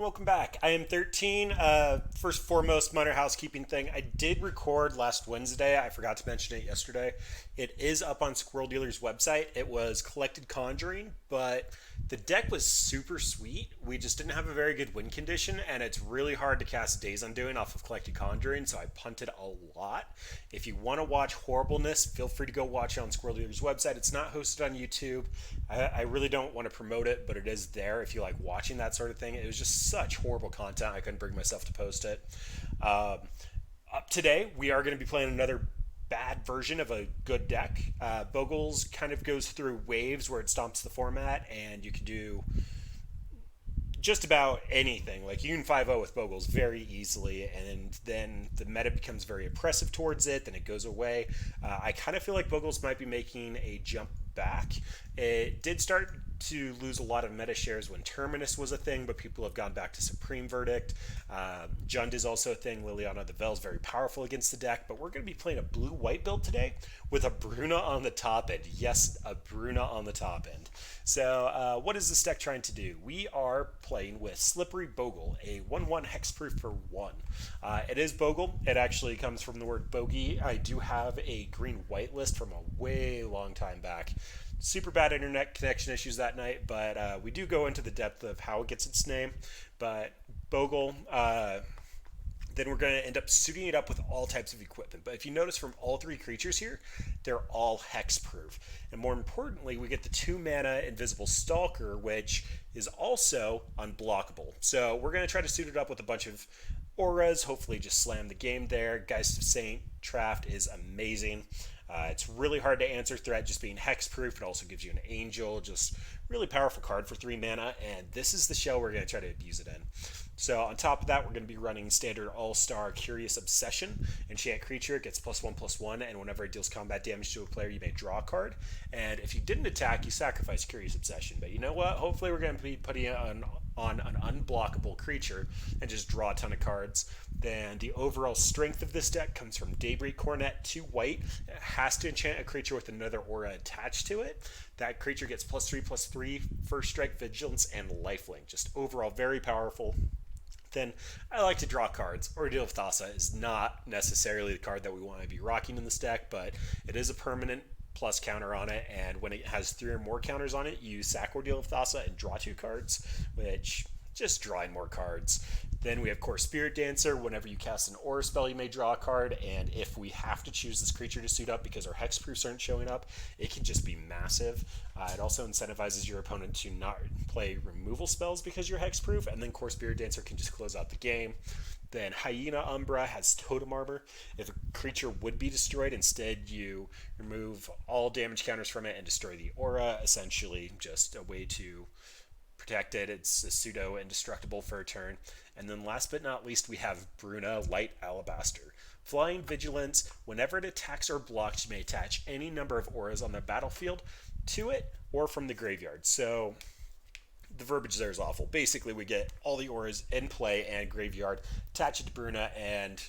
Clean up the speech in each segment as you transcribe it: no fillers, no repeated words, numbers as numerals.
Welcome back. I am 13. First and foremost, minor housekeeping thing. I did record last Wednesday. I forgot to mention it yesterday. It is up on Squirrel Dealer's website. It was Collected Conjuring, but the deck was super sweet. We just didn't have a very good win condition, and it's really hard to cast Days Undoing off of Collected Conjuring, so I punted a lot. If you want to watch horribleness, feel free to go watch it on Squirrel Dealer's website. It's not hosted on YouTube. I really don't want to promote it, but it is there if you like watching that sort of thing. It was just such horrible content. I couldn't bring myself to post it. Um, Up today, we are going to be playing another bad version of a good deck. Bogles kind of goes through waves where it stomps the format, and you can do just about anything. Like you can 5-0 with Bogles very easily, and then the meta becomes very oppressive towards it. Then it goes away. I kind of feel like Bogles might be making a jump back. It did start to lose a lot of meta shares when Terminus was a thing, but people have gone back to Supreme Verdict. Jund is also a thing. Liliana the Veil is very powerful against the deck, but we're going to be playing a blue-white build today with a Bruna on the top end. Yes, a Bruna on the top end. So what is this deck trying to do? We are playing with Slippery Bogle, a 1-1 hexproof for 1. It is Bogle. It actually comes from the word bogey. I do have a green-white list from a way long time back. Super bad internet connection issues that night, but we do go into the depth of how it gets its name. But Bogle, then we're going to end up suiting it up with all types of equipment. But if you notice from all three creatures here, they're all hexproof. And more importantly, we get the 2-mana Invisible Stalker, which is also unblockable. So we're going to try to suit it up with a bunch of auras, hopefully just slam the game there. Geist of Saint Traft is amazing. It's really hard to answer threat just being hexproof. It also gives you an angel, just really powerful card for 3 mana, and this is the shell we're going to try to abuse it in. So on top of that, we're going to be running standard all-star Curious Obsession. Enchant creature, it gets +1/+1, and whenever it deals combat damage to a player, you may draw a card. And if you didn't attack, you sacrifice Curious Obsession. But you know what? Hopefully we're going to be putting it on an unblockable creature and just draw a ton of cards. Then the overall strength of this deck comes from Daybreak Cornet, 2 white. It has to enchant a creature with another aura attached to it. That creature gets +3/+3, first strike, vigilance, and lifelink. Just overall very powerful. Then I like to draw cards. Ordeal of Thassa is not necessarily the card that we want to be rocking in this deck, but it is a permanent plus counter on it, and when it has 3 or more counters on it, you sack Ordeal of Thassa and draw 2 cards, which just drawing more cards. Then we have Core Spirit Dancer. Whenever you cast an aura spell, you may draw a card, and if we have to choose this creature to suit up because our hexproofs aren't showing up, it can just be massive. It also incentivizes your opponent to not play removal spells because you're hexproof, and then Core Spirit Dancer can just close out the game. Then Hyena Umbra has Totem Armor. If a creature would be destroyed, instead you remove all damage counters from it and destroy the aura. Essentially, just a way to protect it. It's a pseudo indestructible for a turn. And then last but not least, we have Bruna Light Alabaster. Flying Vigilance. Whenever it attacks or blocks, you may attach any number of auras on the battlefield to it or from the graveyard. So the verbiage there is awful. Basically, we get all the auras in play and graveyard, attach it to Bruna, and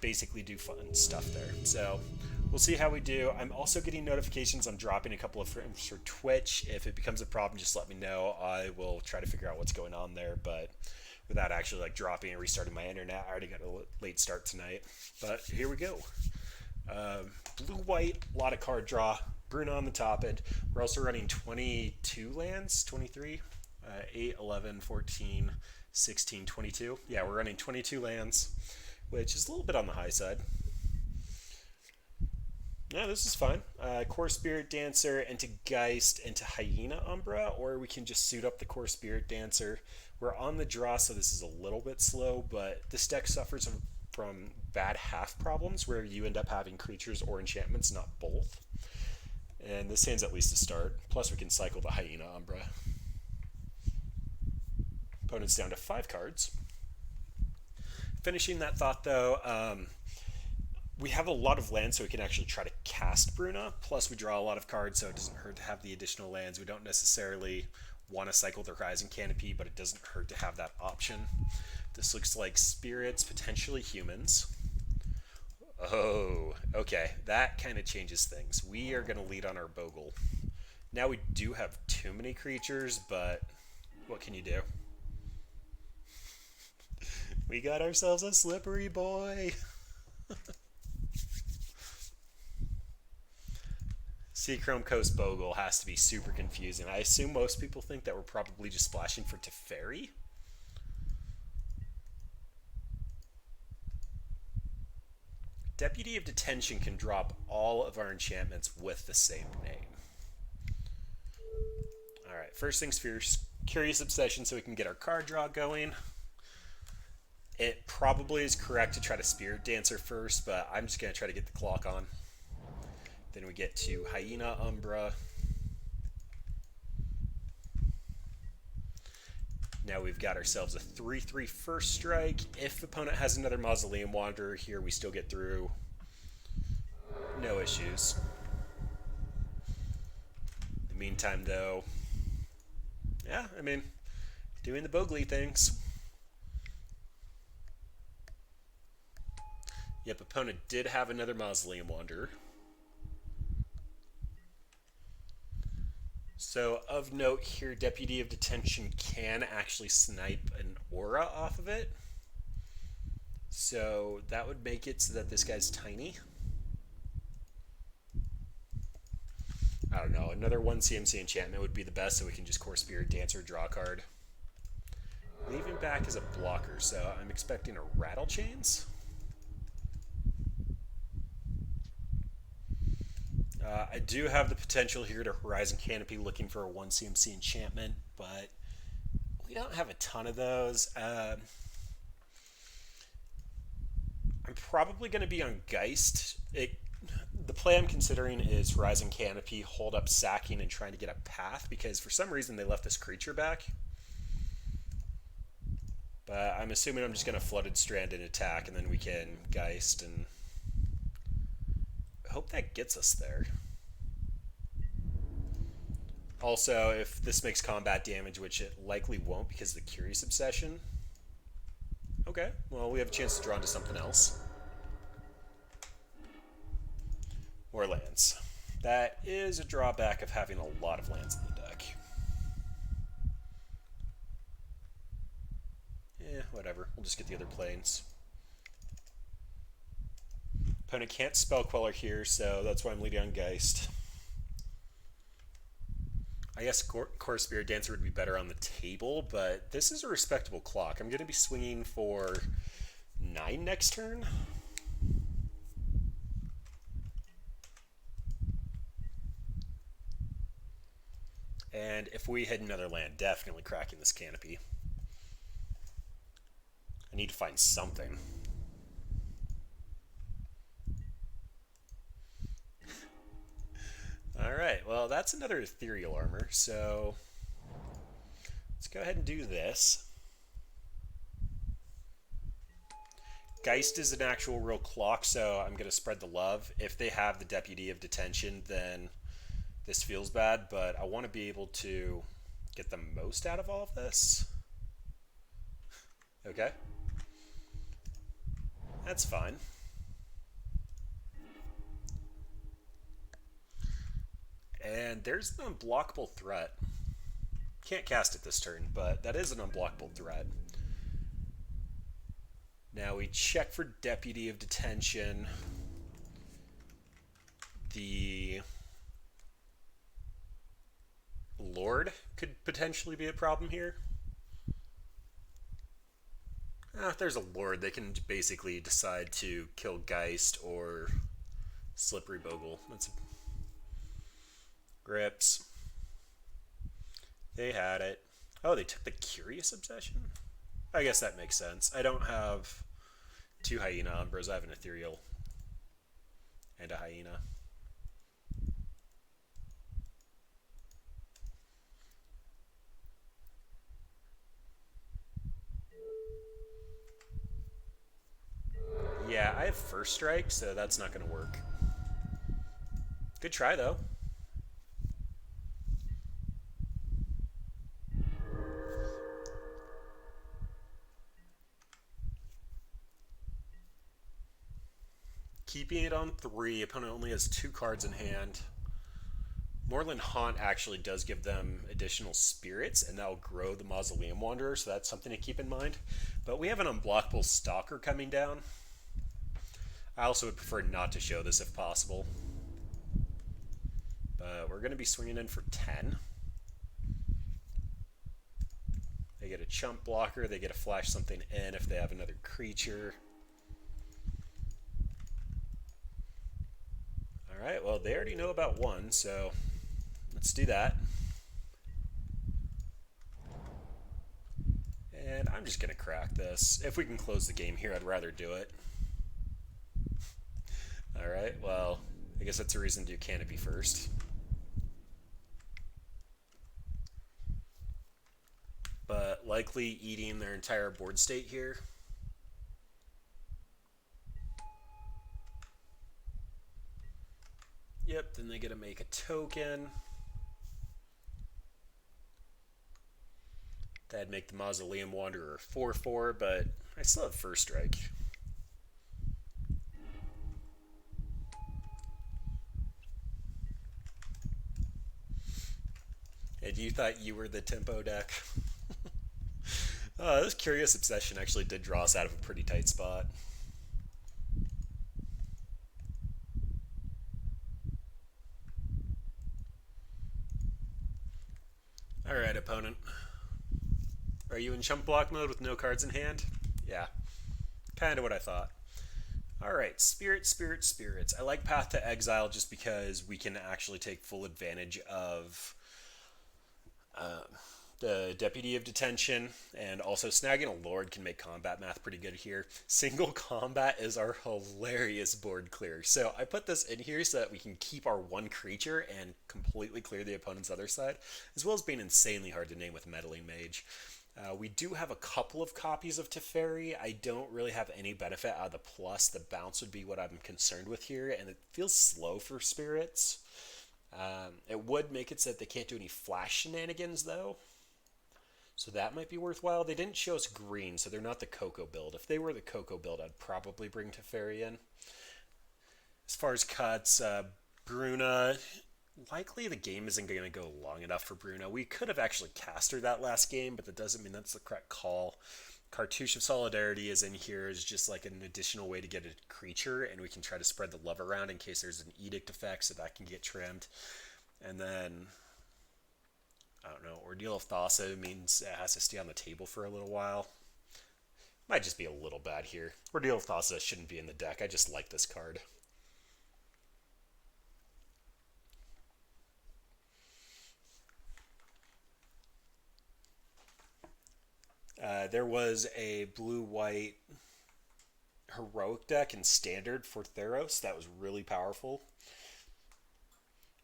basically do fun stuff there. So we'll see how we do. I'm also getting notifications I'm dropping a couple of frames for Twitch. If it becomes a problem, just let me know. I will try to figure out what's going on there, but without actually like dropping and restarting my internet, I already got a late start tonight. But here we go. Blue-white, a lot of card draw. Bruna on the top end. We're also running 22 lands, 23, 8, 11, 14, 16, 22. Yeah, we're running 22 lands, which is a little bit on the high side. Yeah, this is fine. Core Spirit Dancer into Geist into Hyena Umbra, or we can just suit up the Core Spirit Dancer. We're on the draw, so this is a little bit slow, but this deck suffers from bad half problems where you end up having creatures or enchantments, not both. And this hand's at least a start. Plus, we can cycle the Hyena Umbra. Opponent's down to 5 cards. Finishing that thought, though, we have a lot of lands, so we can actually try to cast Bruna. Plus, we draw a lot of cards, so it doesn't hurt to have the additional lands. We don't necessarily want to cycle the Horizon Canopy, but it doesn't hurt to have that option. This looks like spirits, potentially humans. Oh, okay. That kind of changes things. We are going to lead on our Bogle. Now we do have too many creatures, but what can you do? We got ourselves a slippery boy. Seachrome Coast Bogle has to be super confusing. I assume most people think that we're probably just splashing for Teferi. Deputy of Detention can drop all of our enchantments with the same name. Alright, first things first, Curious Obsession so we can get our card draw going. It probably is correct to try to Spirit Dancer first, but I'm just going to try to get the clock on. Then we get to Hyena Umbra. Now we've got ourselves a 3/3 first strike. If the opponent has another Mausoleum Wanderer here, we still get through. No issues. In the meantime, though, yeah, I mean, doing the Bogle things. Yep, opponent did have another Mausoleum Wanderer. So, of note here, Deputy of Detention can actually snipe an aura off of it. So, that would make it so that this guy's tiny. I don't know, another 1 CMC enchantment would be the best so we can just Core Spirit Dancer, draw a card. Leaving back as a blocker, so I'm expecting a Rattle Chains. I do have the potential here to Horizon Canopy looking for a 1 CMC enchantment, but we don't have a ton of those. I'm probably going to be on Geist. The play I'm considering is Horizon Canopy, hold up sacking, and trying to get a path, because for some reason they left this creature back. But I'm assuming I'm just going to Flooded Strand and attack, and then we can Geist, and I hope that gets us there. Also, if this makes combat damage, which it likely won't because of the Curious Obsession. Okay, well, we have a chance to draw into something else. More lands. That is a drawback of having a lot of lands in the deck. Whatever. We'll just get the other planes. Opponent can't Spell Queller here, so that's why I'm leading on Geist. I guess Core Spirit Dancer would be better on the table, but this is a respectable clock. I'm going to be swinging for 9 next turn. And if we hit another land, definitely cracking this canopy. I need to find something. Alright, well, that's another Ethereal Armor, so let's go ahead and do this. Geist is an actual real clock, so I'm going to spread the love. If they have the Deputy of Detention, then this feels bad, but I want to be able to get the most out of all of this. Okay. That's fine. And there's an unblockable threat. Can't cast it this turn, but that is an unblockable threat. Now we check for Deputy of Detention. The Lord could potentially be a problem here. If there's a Lord, they can basically decide to kill Geist or Slippery Bogle. That's Grips. They had it. Oh, they took the Curious Obsession? I guess that makes sense. I don't have 2 Hyena Umbras. I have an Ethereal and a Hyena. Yeah, I have First Strike, so that's not going to work. Good try, though. Keeping it on 3. Opponent only has 2 cards in hand. Moorland Haunt actually does give them additional spirits, and that'll grow the Mausoleum Wanderer, so that's something to keep in mind. But we have an unblockable Stalker coming down. I also would prefer not to show this if possible. But we're going to be swinging in for 10. They get a chump blocker, they get to flash something in if they have another creature. Alright, well, they already know about one, so let's do that. And I'm just going to crack this. If we can close the game here, I'd rather do it. Alright, well, I guess that's a reason to do Canopy first. But likely eating their entire board state here. Yep, then they get to make a token. That'd make the Mausoleum Wanderer 4/4, but I still have first strike. And you thought you were the tempo deck? This Curious Obsession actually did draw us out of a pretty tight spot. Alright, opponent. Are you in chump block mode with no cards in hand? Yeah, kind of what I thought. Alright, spirits. I like Path to Exile just because we can actually take full advantage of the Deputy of Detention, and also snagging a Lord can make combat math pretty good here. Single combat is our hilarious board clear. So I put this in here so that we can keep our one creature and completely clear the opponent's other side, as well as being insanely hard to name with Meddling Mage. We do have a couple of copies of Teferi. I don't really have any benefit out of the plus. The bounce would be what I'm concerned with here, and it feels slow for spirits. It would make it so that they can't do any flash shenanigans, though. So that might be worthwhile. They didn't show us green, so they're not the Cocoa build. If they were the Cocoa build, I'd probably bring Teferi in. As far as cuts, Bruna, likely the game isn't going to go long enough for Bruna. We could have actually cast her that last game, but that doesn't mean that's the correct call. Cartouche of Solidarity is in here as just like an additional way to get a creature, and we can try to spread the love around in case there's an edict effect, so that can get trimmed. And then, I don't know, Ordeal of Thassa means it has to stay on the table for a little while. Might just be a little bad here. Ordeal of Thassa shouldn't be in the deck. I just like this card. There was a blue-white heroic deck in Standard for Theros that was really powerful.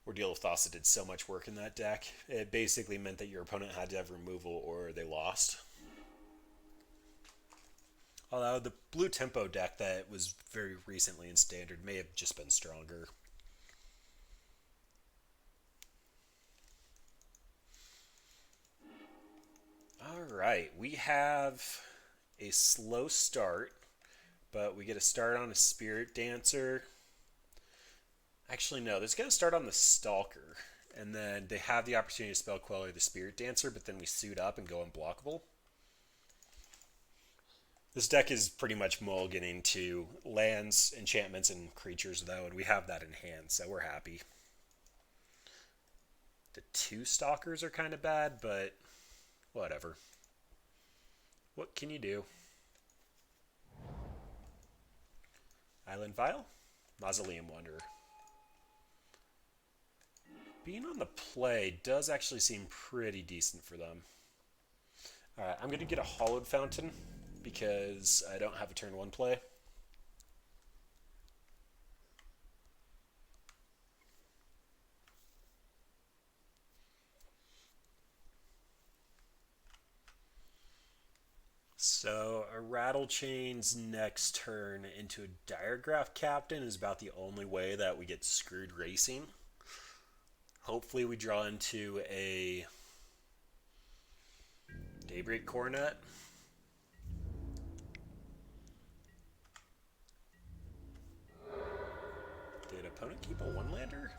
Ordeal of Thassa did so much work in that deck. It basically meant that your opponent had to have removal or they lost. Although the blue tempo deck that was very recently in Standard may have just been stronger. Alright, we have a slow start, but we get a start on a Spirit Dancer. Actually, no, there's going to start on the Stalker, and then they have the opportunity to spell Queller the Spirit Dancer, but then we suit up and go unblockable. This deck is pretty much mulliganing to lands, enchantments, and creatures, though, and we have that in hand, so we're happy. The two Stalkers are kind of bad, but whatever. What can you do? Island Vial? Mausoleum Wanderer. Being on the play does actually seem pretty decent for them. Alright, I'm going to get a Hollowed Fountain because I don't have a turn 1 play. So a Rattlechain's next turn into a Diregraph Captain is about the only way that we get screwed racing. Hopefully we draw into a Daybreak Coronet. Did opponent keep a one-lander?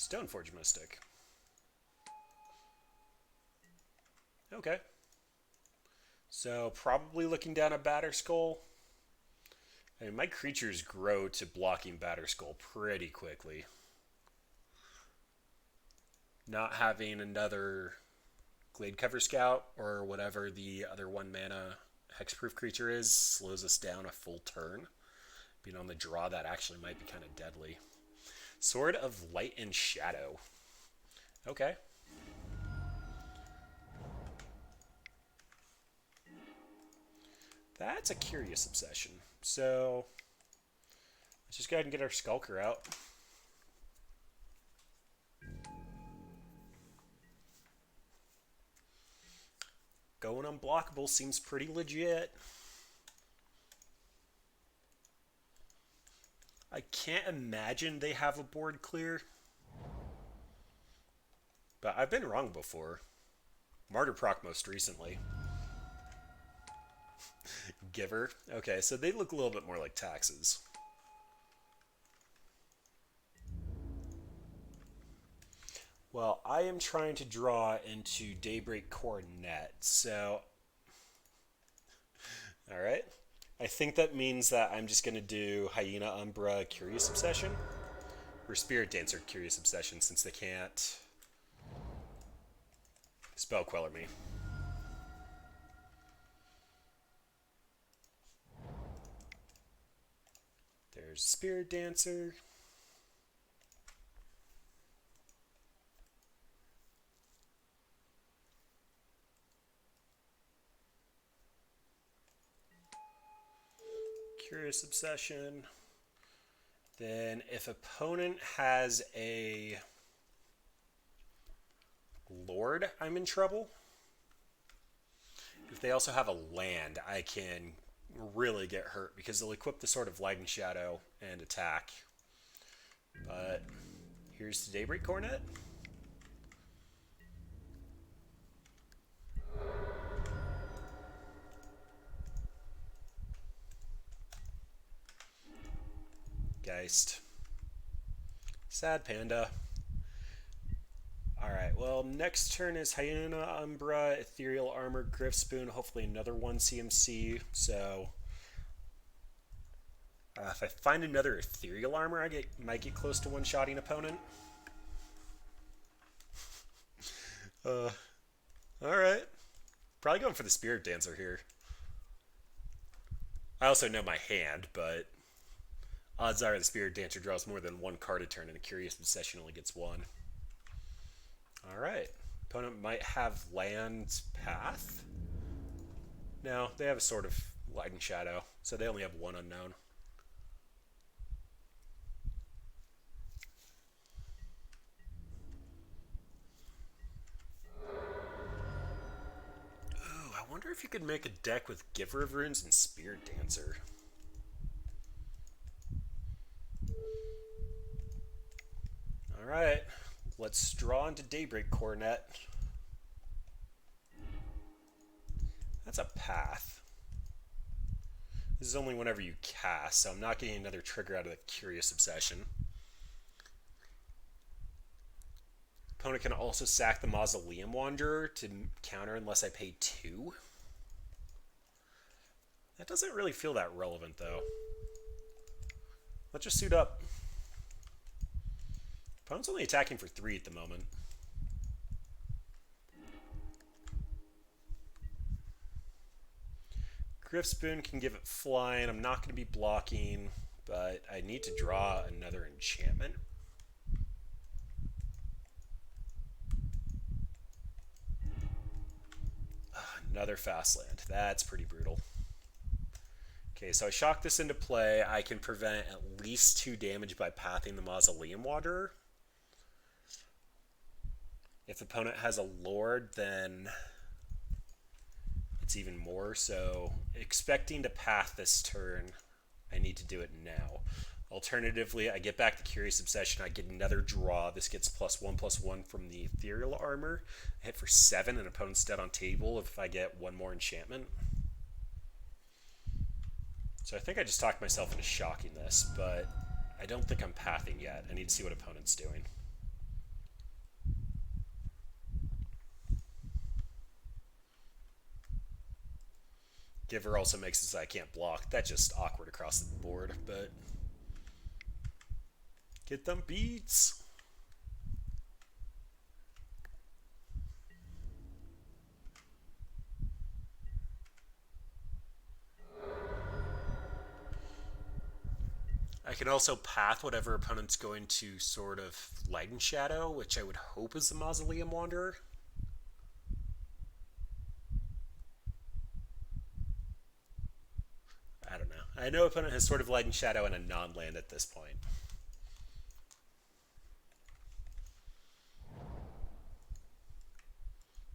Stoneforge Mystic. Okay. So probably looking down a Batterskull. I mean, my creatures grow to blocking Batterskull pretty quickly. Not having another Gladecover Scout or whatever the other 1 mana hexproof creature is slows us down a full turn. Being on the draw, that actually might be kind of deadly. Sword of Light and Shadow. Okay. That's a curious obsession. So let's just go ahead and get our Skulker out. Going unblockable seems pretty legit. I can't imagine they have a board clear. But I've been wrong before. Martyr Proc most recently. Giver. Okay, so they look a little bit more like taxes. Well, I am trying to draw into Daybreak Coronet, so... Alright. I think that means that I'm just going to do Hyena Umbra Curious Obsession. Or Spirit Dancer Curious Obsession, since they can't Spell Queller me. There's Spirit Dancer. Curious Obsession. Then if opponent has a Lord, I'm in trouble. If they also have a land, I can really get hurt because they'll equip the Sword of Light and Shadow and attack. But here's the Daybreak Coronet. Geist. Sad Panda. Alright, well, next turn is Hyena Umbra, Ethereal Armor, Griffspoon, hopefully another 1 CMC. So, if I find another Ethereal Armor, I might get close to one-shotting opponent. Alright. Probably going for the Spirit Dancer here. I also know my hand, but odds are the Spirit Dancer draws more than 1 card a turn, and a Curious Obsession only gets 1. Alright. Opponent might have land path. No, they have a Sword of Light and Shadow, so they only have 1 unknown. Ooh, I wonder if you could make a deck with Giver of Runes and Spirit Dancer. Alright. Let's draw into Daybreak Coronet. That's a path. This is only whenever you cast, so I'm not getting another trigger out of the Curious Obsession. Opponent can also sack the Mausoleum Wanderer to counter unless I pay 2. That doesn't really feel that relevant, though. Let's just suit up. Opponent's only attacking for 3 at the moment. Griffspoon can give it flying. I'm not going to be blocking, but I need to draw another enchantment. Another fast land. That's pretty brutal. Okay, so I shock this into play. I can prevent at least 2 damage by pathing the Mausoleum Wanderer. If the opponent has a Lord, then it's even more. So expecting to path this turn, I need to do it now. Alternatively, I get back the Curious Obsession. I get another draw. This gets +1/+1 from the Ethereal Armor. I hit for 7, and opponent's dead on table if I get 1 more enchantment. So I think I just talked myself into shocking this, but I don't think I'm pathing yet. I need to see what opponent's doing. Giver also makes it so I can't block. That's just awkward across the board, but get them beats. I can also path whatever opponent's going to sort of light and shadow, which I would hope is the Mausoleum Wanderer. I don't know. I know opponent has sort of light and shadow and a non-land at this point.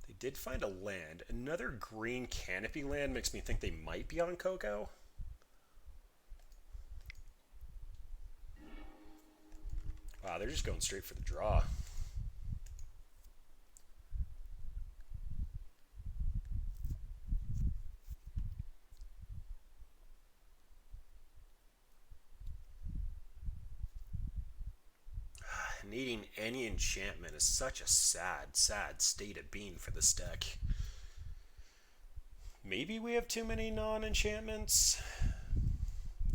They did find a land. Another green canopy land makes me think they might be on Coco. Wow, they're just going straight for the draw. Needing any enchantment is such a sad, sad state of being for this deck. Maybe we have too many non-enchantments.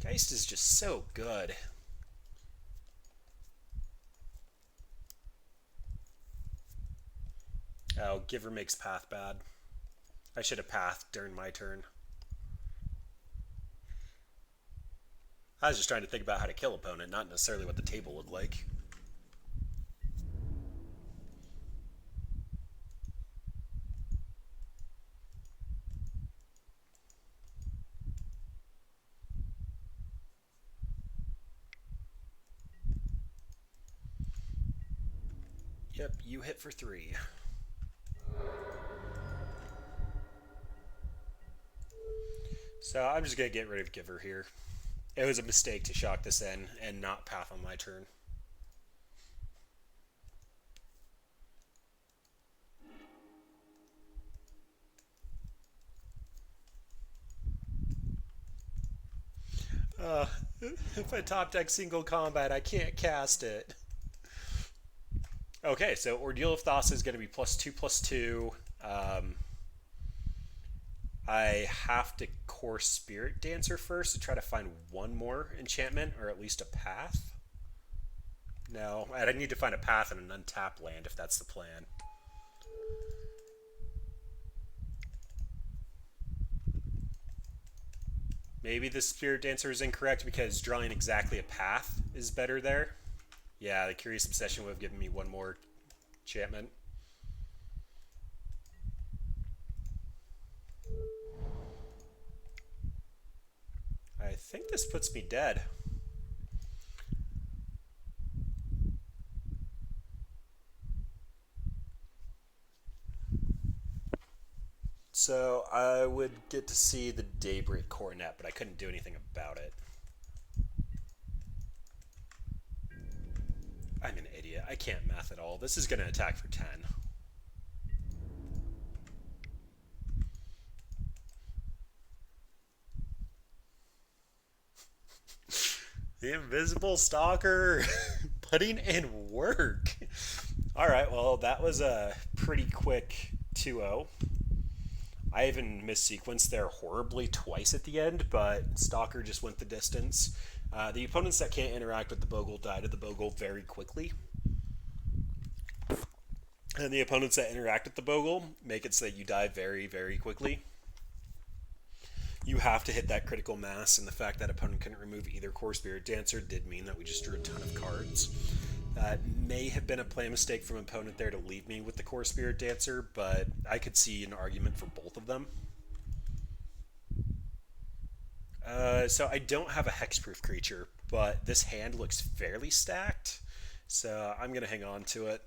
Geist is just so good. Oh, Giver makes path bad. I should have pathed during my turn. I was just trying to think about how to kill opponent, not necessarily what the table looked like. Yep, you hit for 3. So I'm just going to get rid of Giver here. It was a mistake to shock this in and not path on my turn. If I top deck single combat, I can't cast it. Okay, so Ordeal of Thassa is going to be +2/+2. I have to core Spirit Dancer first to try to find one more enchantment, or at least a path. No, I need to find a path and an untapped land if that's the plan. Maybe the Spirit Dancer is incorrect because drawing exactly a path is better there. Yeah, the Curious Obsession would have given me one more enchantment. I think this puts me dead. So I would get to see the Daybreak Coronet, but I couldn't do anything about it. I'm an idiot. I can't math at all. This is going to attack for 10. The Invisible Stalker putting in work. All right, well, that was a pretty quick 2-0. I even missequenced there horribly twice at the end, but Stalker just went the distance. The opponents that can't interact with the Bogle die to the Bogle very quickly. And the opponents that interact with the Bogle make it so that you die very, very quickly. You have to hit that critical mass, and the fact that opponent couldn't remove either Core Spirit Dancer did mean that we just drew a ton of cards. May have been a play mistake from opponent there to leave me with the Core Spirit Dancer, but I could see an argument for both of them. So I don't have a hexproof creature, but this hand looks fairly stacked, so I'm going to hang on to it.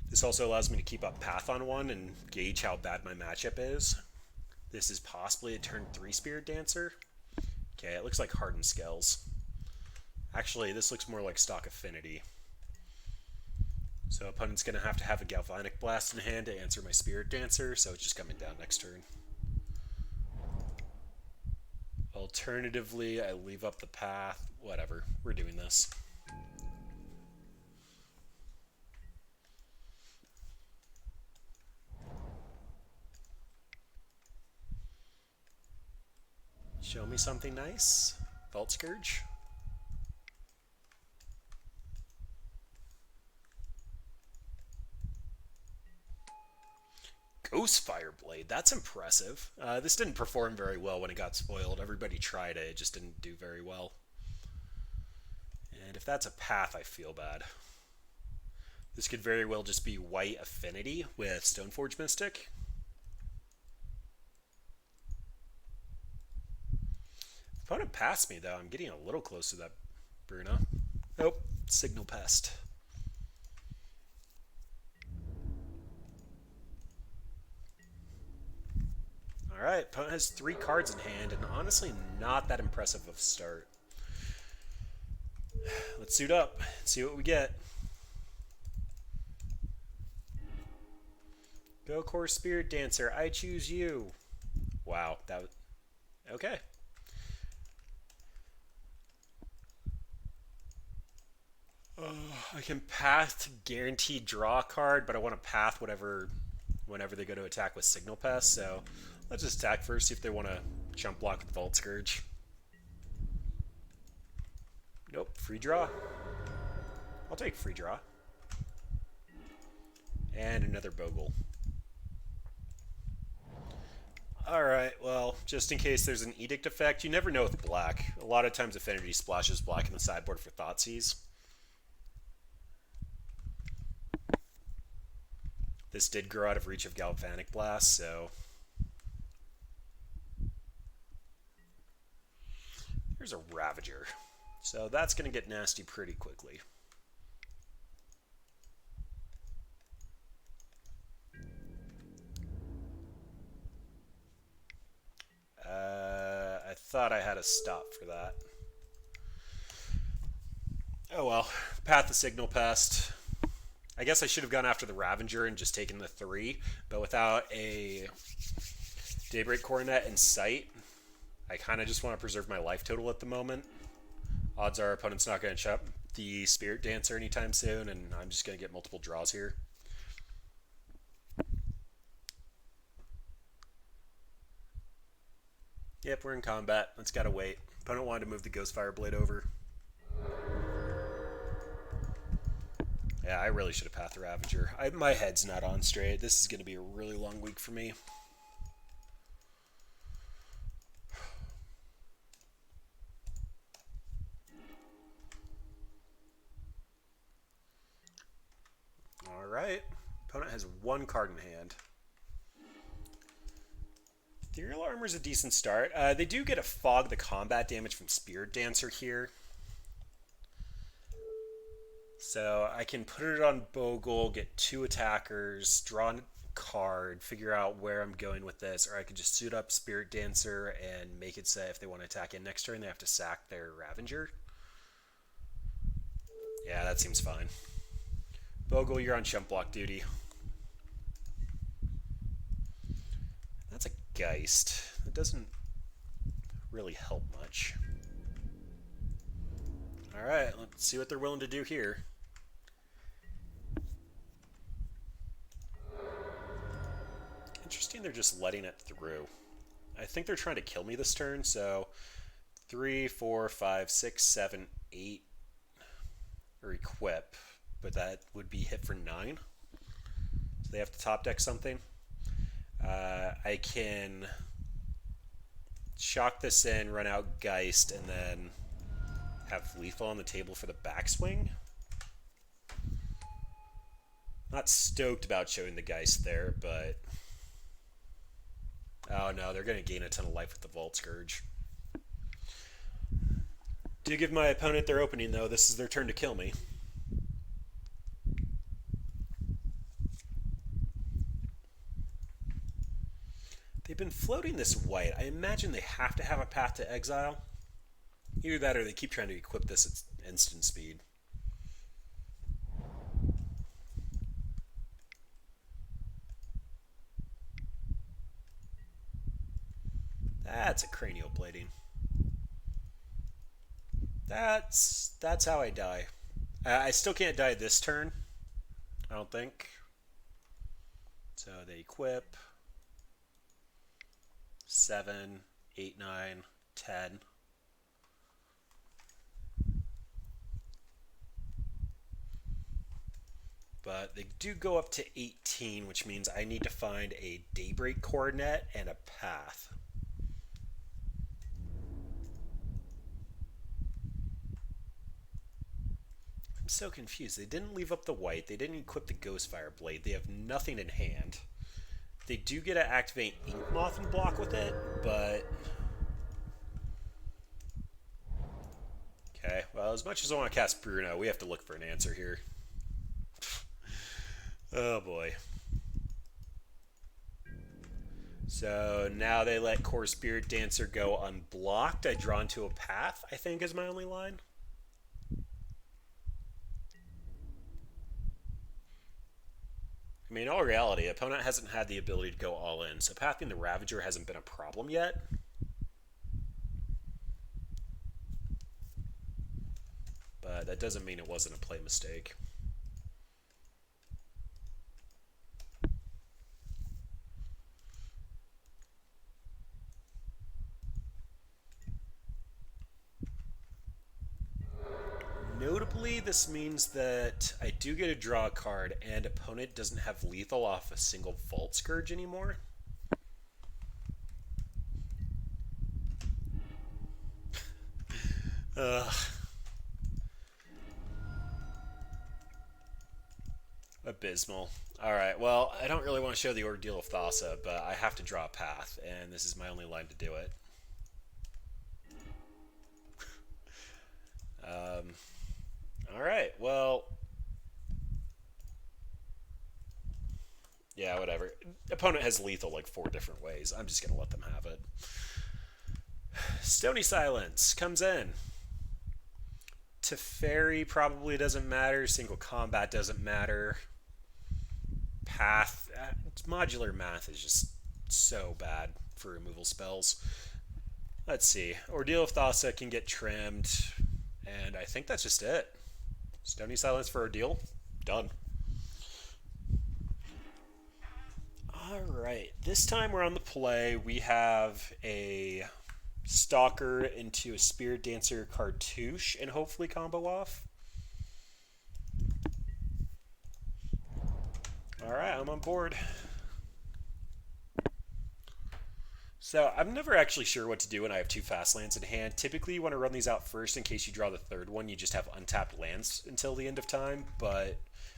This also allows me to keep up Path on one and gauge how bad my matchup is. This is possibly a turn 3 Spirit Dancer. Okay, it looks like Hardened Skells. Actually, this looks more like Stock Affinity. So opponent's going to have a Galvanic Blast in hand to answer my Spirit Dancer, so it's just coming down next turn. Alternatively, I leave up the path. Whatever, we're doing this. Show me something nice. Vault Scourge. Ghost Fire Blade. That's impressive. This didn't perform very well when it got spoiled. Everybody tried it. It just didn't do very well. And if that's a path, I feel bad. This could very well just be white affinity with Stoneforge Mystic. Opponent passed me, though. I'm getting a little close to that Bruna. Nope. Signal Pest. Alright, opponent has 3 cards in hand, and honestly not that impressive of a start. Let's suit up, see what we get. Go Core Spirit Dancer, I choose you. Wow, that was... okay. I can path to guaranteed draw a card, but I want to path whenever they go to attack with Signal Pest, so let's just attack first, see if they want to jump block with Vault Scourge. Nope, free draw. I'll take free draw. And another Bogle. Alright, well, just in case there's an Edict effect, you never know with black. A lot of times Affinity splashes black in the sideboard for Thoughtseize. This did grow out of reach of Galvanic Blast, so... Here's a Ravager. So that's going to get nasty pretty quickly. I thought I had a stop for that. Oh well, Path the Signal Pest. I guess I should have gone after the Ravager and just taken the 3, but without a Daybreak Coronet in sight, I kind of just want to preserve my life total at the moment. Odds are opponent's not going to chop the Spirit Dancer anytime soon, and I'm just going to get multiple draws here. Yep, we're in combat. Let's gotta wait. Opponent wanted to move the Ghostfire Blade over. Yeah, I really should have pathed the Ravager. My head's not on straight. This is going to be a really long week for me. Alright. Opponent has 1 card in hand. Ethereal Armor is a decent start. They do get a Fog the Combat damage from Spirit Dancer here. So I can put it on Bogle, get 2 attackers, draw a card, figure out where I'm going with this, or I could just suit up Spirit Dancer and make it say if they want to attack in next turn, they have to sack their Ravager. Yeah, that seems fine. Bogle, you're on chump block duty. That's a Geist. It doesn't really help much. Alright, let's see what they're willing to do here. Interesting, they're just letting it through. I think they're trying to kill me this turn, so 3, 4, 5, 6, 7, 8 or equip, but that would be hit for 9. So they have to top deck something. I can shock this in, run out Geist, and then have lethal on the table for the backswing. Not stoked about showing the Geist there, but... oh no, they're going to gain a ton of life with the Vault Scourge. Do give my opponent their opening, though. This is their turn to kill me. They've been floating this white. I imagine they have to have a path to exile. Either that or they keep trying to equip this at instant speed. That's a cranial plating. That's how I die. I still can't die this turn, I don't think. So they equip 7, 8, 9, 10. But they do go up to 18, which means I need to find a daybreak coordinate and a path. I'm so confused. They didn't leave up the white. They didn't equip the Ghostfire Blade. They have nothing in hand. They do get to activate Ink Moth and block with it, but... Okay, well, as much as I want to cast Bruna, we have to look for an answer here. Oh boy. So now they let Core Spirit Dancer go unblocked. I draw into a path, I think, is my only line. I mean, in all reality, opponent hasn't had the ability to go all in, so pathing the Ravager hasn't been a problem yet. But that doesn't mean it wasn't a play mistake. Notably, this means that I do get to draw a card, and opponent doesn't have lethal off a single Vault Scourge anymore. Ugh. Abysmal. Alright, well, I don't really want to show the Ordeal of Thassa, but I have to draw a path, and this is my only line to do it. Alright, well... Yeah, whatever. Opponent has lethal like 4 different ways. I'm just going to let them have it. Stony Silence comes in. Teferi probably doesn't matter. Single combat doesn't matter. Path. Modular math is just so bad for removal spells. Let's see. Ordeal of Thassa can get trimmed. And I think that's just it. Stony Silence for Ordeal. Done. Alright. This time we're on the play. We have a Stalker into a Spirit Dancer Cartouche and hopefully combo off. Alright, I'm on board. So I'm never actually sure what to do when I have 2 fast lands in hand. Typically you want to run these out first in case you draw the 3rd one. You just have untapped lands until the end of time, but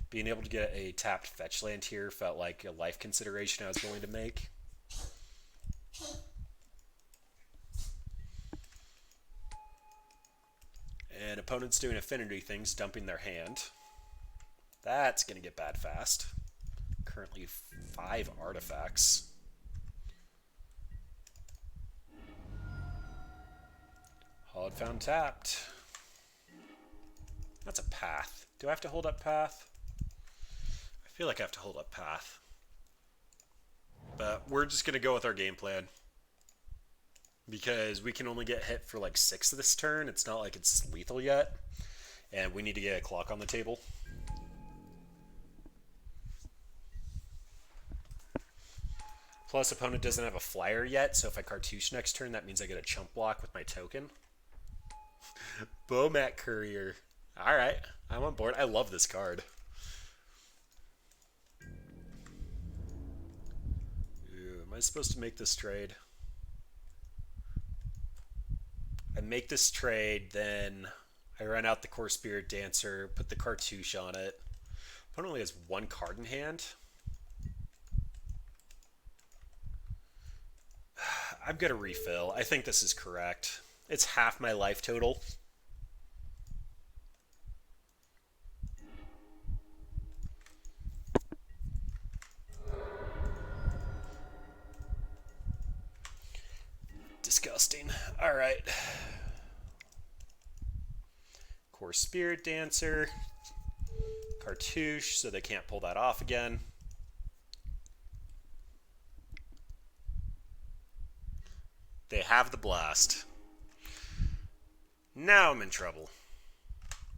being able to get a tapped fetch land here felt like a life consideration I was willing to make. And opponents doing affinity things, dumping their hand. That's going to get bad fast. Currently 5 artifacts. Hallowed Found tapped. That's a path. Do I have to hold up path? I feel like I have to hold up path. But we're just going to go with our game plan. Because we can only get hit for like 6 this turn. It's not like it's lethal yet. And we need to get a clock on the table. Plus, opponent doesn't have a flyer yet, so if I cartouche next turn, that means I get a chump block with my token. Bomat Courier. Alright, I'm on board. I love this card. Ooh, am I supposed to make this trade? I make this trade, then I run out the Core Spirit Dancer, put the cartouche on it. Opponent only has 1 card in hand. I'm going to refill. I think this is correct. It's half my life total. Disgusting. Alright. Core Spirit Dancer. Cartouche, so they can't pull that off again. They have the blast. Now I'm in trouble.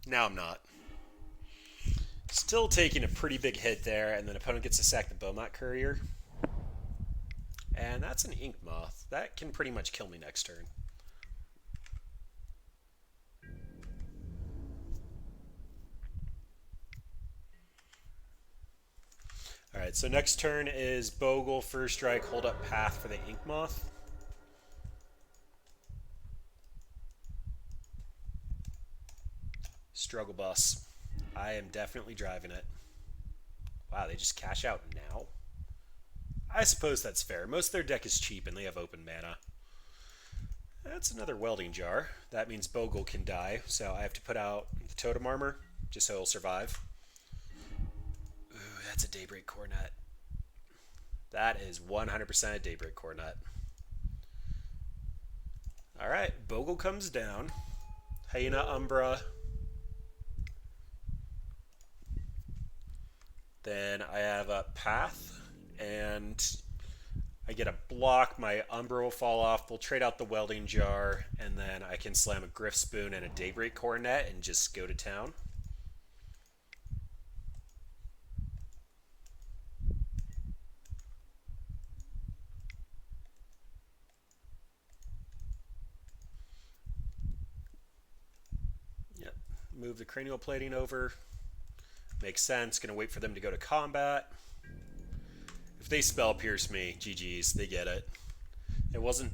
Now I'm not. Still taking a pretty big hit there, and then opponent gets to sack the Bomat Courier. And that's an Ink Moth. That can pretty much kill me next turn. Alright, so next turn is Bogle, first strike, hold up path for the Ink Moth. Struggle Bus. I am definitely driving it. Wow, they just cash out now? I suppose that's fair. Most of their deck is cheap and they have open mana. That's another welding jar. That means Bogle can die, so I have to put out the totem armor just so he'll survive. Ooh, that's a Daybreak Coronet. That is 100% a Daybreak Coronet. Alright, Bogle comes down. Hyena Umbra. Then I have a Path, and I get a block. My Umbra will fall off. We'll trade out the Welding Jar, and then I can slam a Griff Spoon and a Daybreak Coronet and just go to town. Yep. Move the Cranial Plating over. Makes sense. Gonna wait for them to go to combat. If they Spell Pierce me, GG's, they get it. It wasn't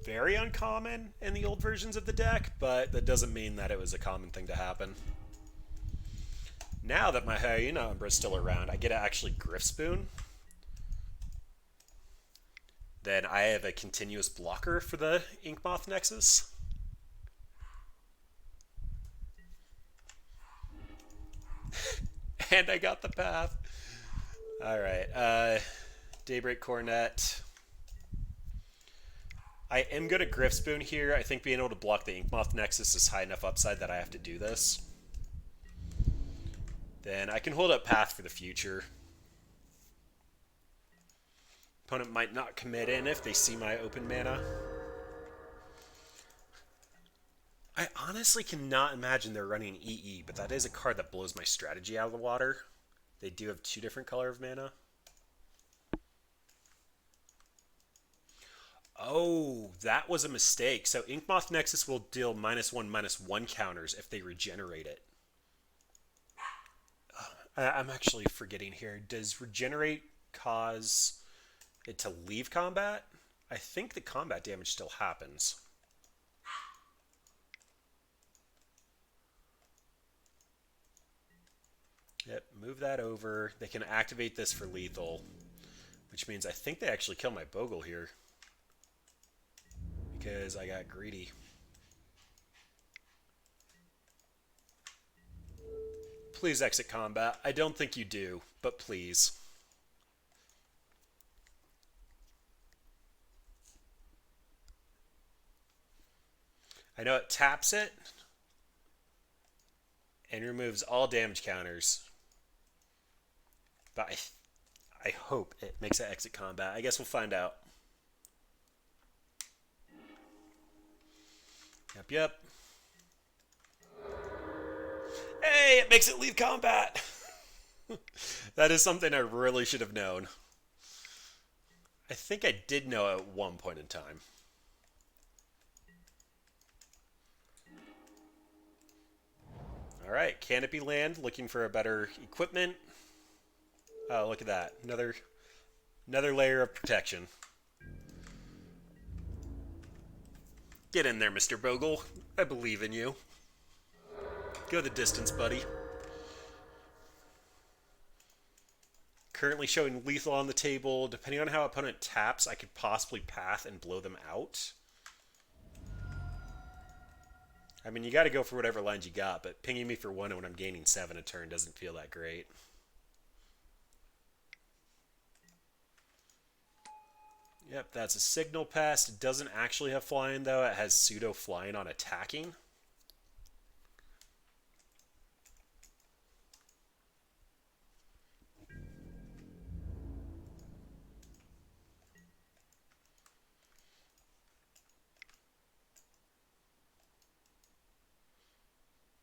very uncommon in the old versions of the deck, but that doesn't mean that it was a common thing to happen. Now that my Hyena Umbra is still around, I get to actually Griff Spoon. Then I have a continuous blocker for the Inkmoth Nexus. And I got the path. Alright, Daybreak Coronet. I am going to Griff Spoon here. I think being able to block the Inkmoth Nexus is high enough upside that I have to do this. Then I can hold up Path for the future. Opponent might not commit in if they see my open mana. I honestly cannot imagine they're running EE, but that is a card that blows my strategy out of the water. They do have 2 different color of mana. Oh, that was a mistake. So Inkmoth Nexus will deal -1/-1 counters if they regenerate it. I'm actually forgetting here. Does regenerate cause it to leave combat? I think the combat damage still happens. Yep, move that over. They can activate this for lethal, which means I think they actually kill my Bogle here because I got greedy. Please exit combat. I don't think you do, but please. I know it taps it and removes all damage counters. But I hope it makes it exit combat. I guess we'll find out. Yep. Hey, it makes it leave combat! That is something I really should have known. I think I did know at one point in time. Alright, Canopy Land, looking for a better equipment. Oh, look at that. Another layer of protection. Get in there, Mr. Bogle. I believe in you. Go the distance, buddy. Currently showing lethal on the table. Depending on how opponent taps, I could possibly path and blow them out. I mean, you got to go for whatever lines you got, but pinging me for 1 when I'm gaining 7 a turn doesn't feel that great. Yep, that's a Signal Pest. It doesn't actually have flying, though. It has pseudo flying on attacking.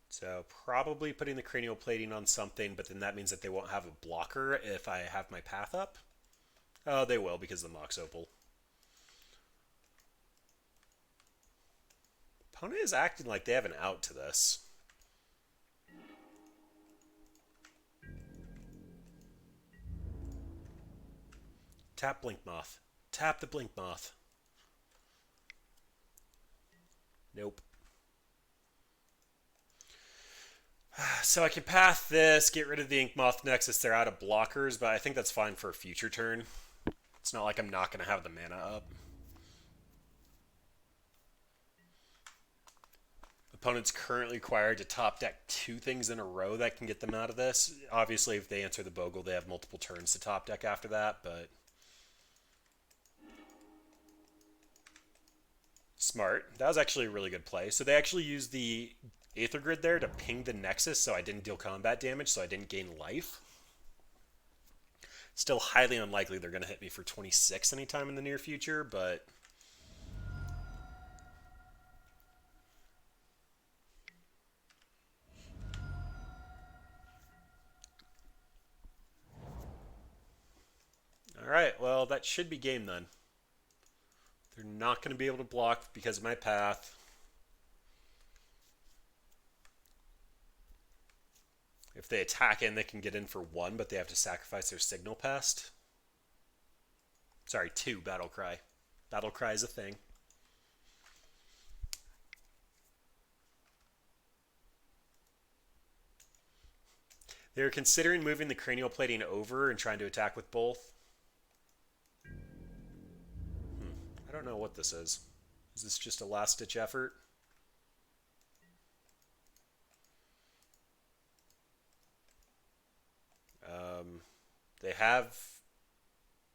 So probably putting the cranial plating on something, but then that means that they won't have a blocker if I have my path up. Oh, they will because of the Mox Opal. Opponent is acting like they have an out to this. Tap Blink Moth. Tap the Blink Moth. Nope. So I can path this, get rid of the Ink Moth Nexus. They're out of blockers, but I think that's fine for a future turn. It's not like I'm not going to have the mana up. Opponent's currently required to top deck 2 things in a row that can get them out of this. Obviously, if they answer the Bogle, they have multiple turns to top deck after that, but... Smart. That was actually a really good play. So they actually used the Aether Grid there to ping the Nexus, so I didn't deal combat damage, so I didn't gain life. Still highly unlikely they're going to hit me for 26 anytime in the near future, but... Alright, well, that should be game then. They're not going to be able to block because of my path. If they attack in, they can get in for 1, but they have to sacrifice their Signal Pest. Sorry, 2, Battle Cry. Battle Cry is a thing. They're considering moving the Cranial Plating over and trying to attack with both. I don't know what this is. Is this just a last-ditch effort?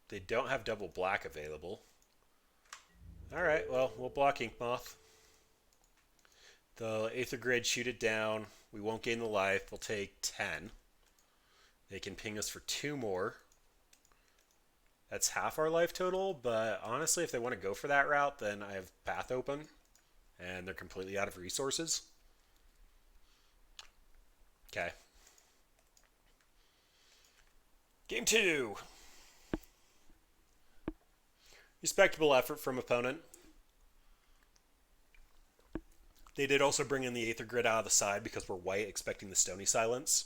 They don't have double black available. Alright, well, we'll block Ink Moth. The Aether Grid, shoot it down. We won't gain the life. We'll take 10. They can ping us for 2 more. That's half our life total, but honestly, if they want to go for that route, then I have path open, and they're completely out of resources. Okay. Game 2. Respectable effort from opponent. They did also bring in the Aether Grid out of the side because we're white, expecting the Stony Silence.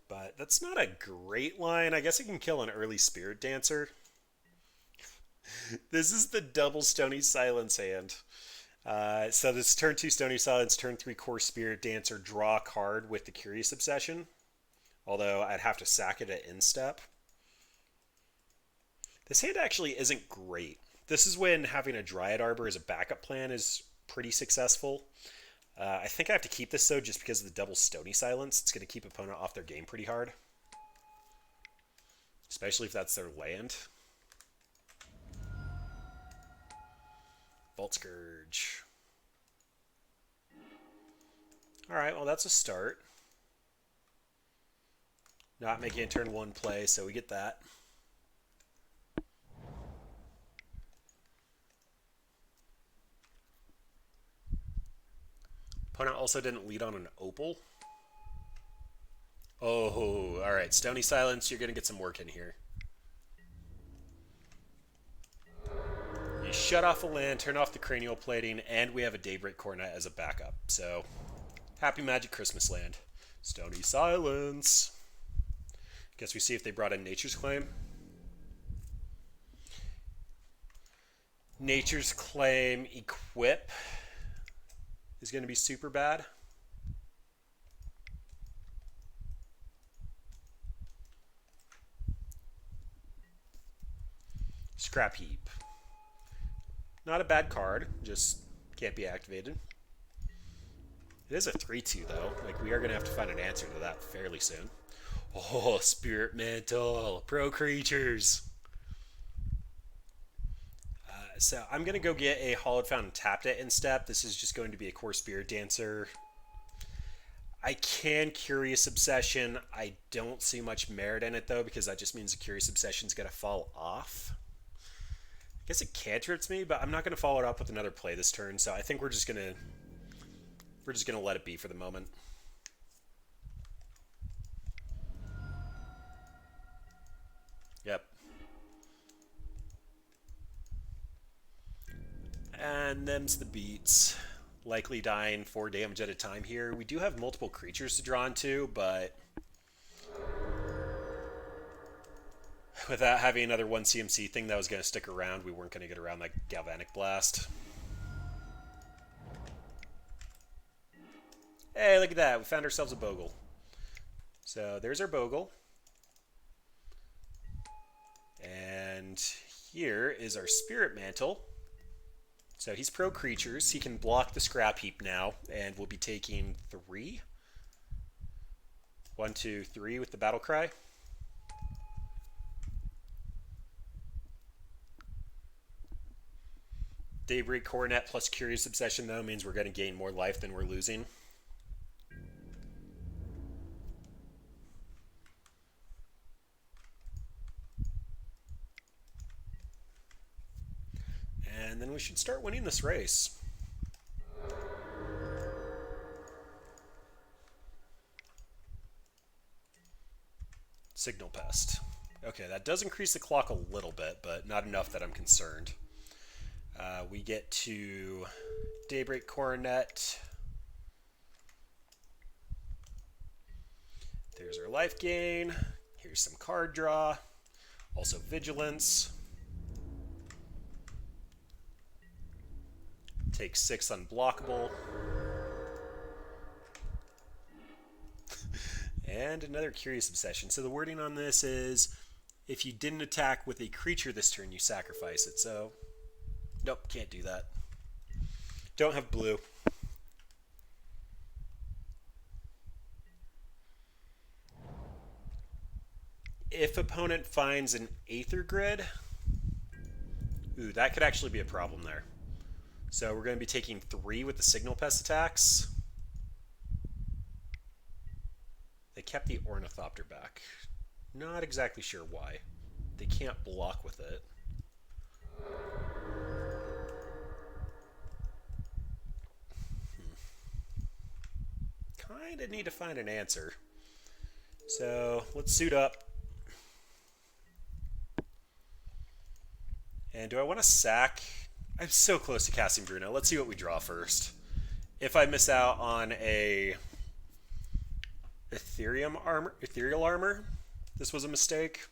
But that's not a great line. I guess it can kill an early Spirit Dancer. This is the double Stony Silence hand. So this turn 2 Stony Silence, turn 3 Core Spirit Dancer, draw a card with the Curious Obsession. Although I'd have to sack it at instep. This hand actually isn't great. This is when having a Dryad Arbor as a backup plan is pretty successful. I think I have to keep this though just because of the double Stony Silence. It's going to keep opponent off their game pretty hard. Especially if that's their land. Vault Scourge. Alright, well that's a start. Not making a turn 1 play, so we get that. Opponent also didn't lead on an Opal. Oh, alright. Stony Silence, you're going to get some work in here. You shut off a land, turn off the Cranial Plating, and we have a Daybreak Coronet as a backup. So, happy Magic Christmas land. Stony Silence. Guess we see if they brought in Nature's Claim. Nature's Claim equip is going to be super bad. Scrap Heap. Not a bad card, just can't be activated. It is a 3-2 though. Like, we are going to have to find an answer to that fairly soon. Oh, Spirit Mantle, Pro Creatures. So I'm going to go get a Hollowed Fountain tapped at instep. This is just going to be a Core Spirit Dancer. I can Curious Obsession. I don't see much merit in it, though, because that just means the Curious Obsession is going to fall off. I guess it cantrips me, but I'm not going to follow it up with another play this turn, so I think we're just going to let it be for the moment. Yep. And them's the beats. Likely dying 4 damage at a time here. We do have multiple creatures to draw into, but Without having another 1 CMC thing that was going to stick around, we weren't going to get around that Galvanic Blast. Hey, look at that. We found ourselves a Bogle. So there's our Bogle. And here is our Spirit Mantle. So he's pro creatures. He can block the Scrap Heap now, and we'll be taking 3. 1, 2, 3 with the Battle Cry. Daybreak Coronet plus Curious Obsession, though, means we're going to gain more life than we're losing. And then we should start winning this race. Signal Pest. Okay, that does increase the clock a little bit, but not enough that I'm concerned. We get to Daybreak Coronet. There's our life gain. Here's some card draw. Also Vigilance. Take 6 unblockable. And another Curious Obsession. So the wording on this is, if you didn't attack with a creature this turn, you sacrifice it. So, nope, can't do that. Don't have blue. If opponent finds an Aether Grid, ooh, that could actually be a problem there. So we're going to be taking 3 with the Signal Pest attacks. They kept the Ornithopter back. Not exactly sure why. They can't block with it. Kinda need to find an answer. So let's suit up. And do I want to sack? I'm so close to casting Bruna. Let's see what we draw first. If I miss out on a ethereal armor, this was a mistake.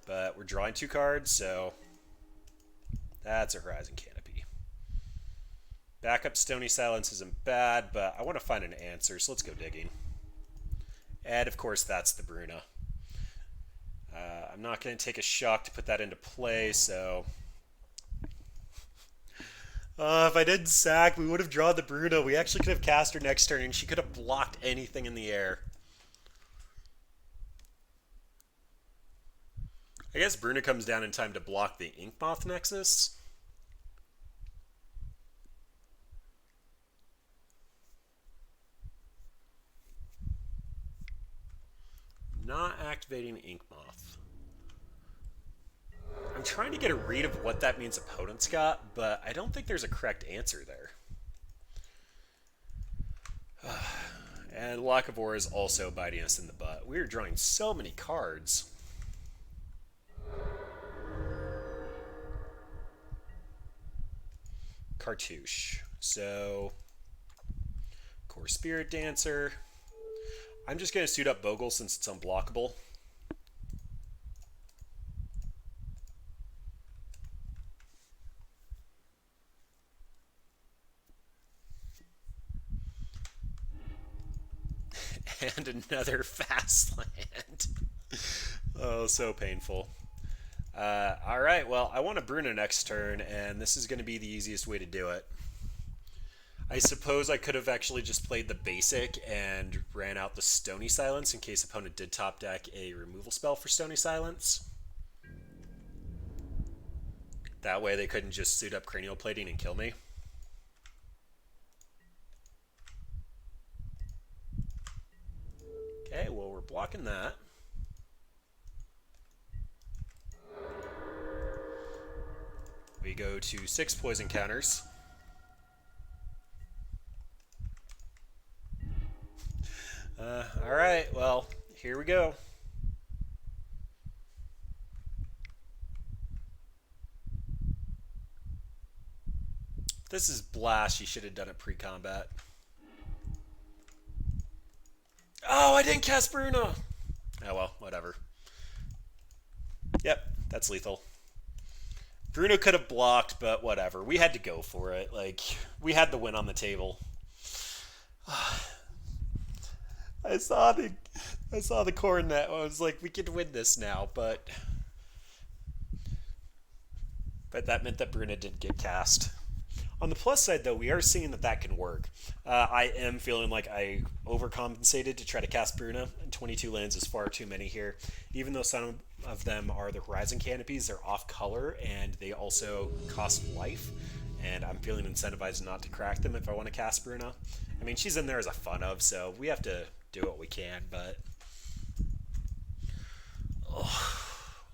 But we're drawing 2 cards, so that's a Horizon Canopy. Backup Stony Silence isn't bad, but I want to find an answer, so let's go digging. And of course, that's the Bruna. I'm not going to take a shock to put that into play, so... if I didn't sack, we would have drawn the Bruna. We actually could have cast her next turn, and she could have blocked anything in the air. I guess Bruna comes down in time to block the Inkmoth Nexus. Not activating Inkmoth. I'm trying to get a read of what that means opponents got, but I don't think there's a correct answer there. And Lock of War is also biting us in the butt. We're drawing so many cards. Cartouche. So, Core Spirit Dancer. I'm just going to suit up Bogle since it's unblockable. And another fast land. Oh, so painful. Alright, well, I want a Bruna next turn, and this is going to be the easiest way to do it. I suppose I could have actually just played the basic and ran out the Stony Silence in case opponent did top deck a removal spell for Stony Silence. That way they couldn't just suit up Cranial Plating and kill me. Okay, well, we're blocking that. We go to 6 poison counters. Alright, well, here we go. This is Blast. You should have done it pre-combat. Oh, I didn't cast Bruna! Oh well, whatever. Yep, that's lethal. Bruno could have blocked, but whatever. We had to go for it. Like, we had the win on the table. I saw the I saw the coronet. I was like, we could win this now, but that meant that Bruna did get cast. On the plus side, though, we are seeing that that can work. I am feeling like I overcompensated to try to cast Bruna. 22 lands is far too many here. Even though some of them are the Horizon Canopies, they're off color and they also cost life. And I'm feeling incentivized not to crack them if I want to cast Bruna. I mean, she's in there as a fun of, so we have to do what we can, but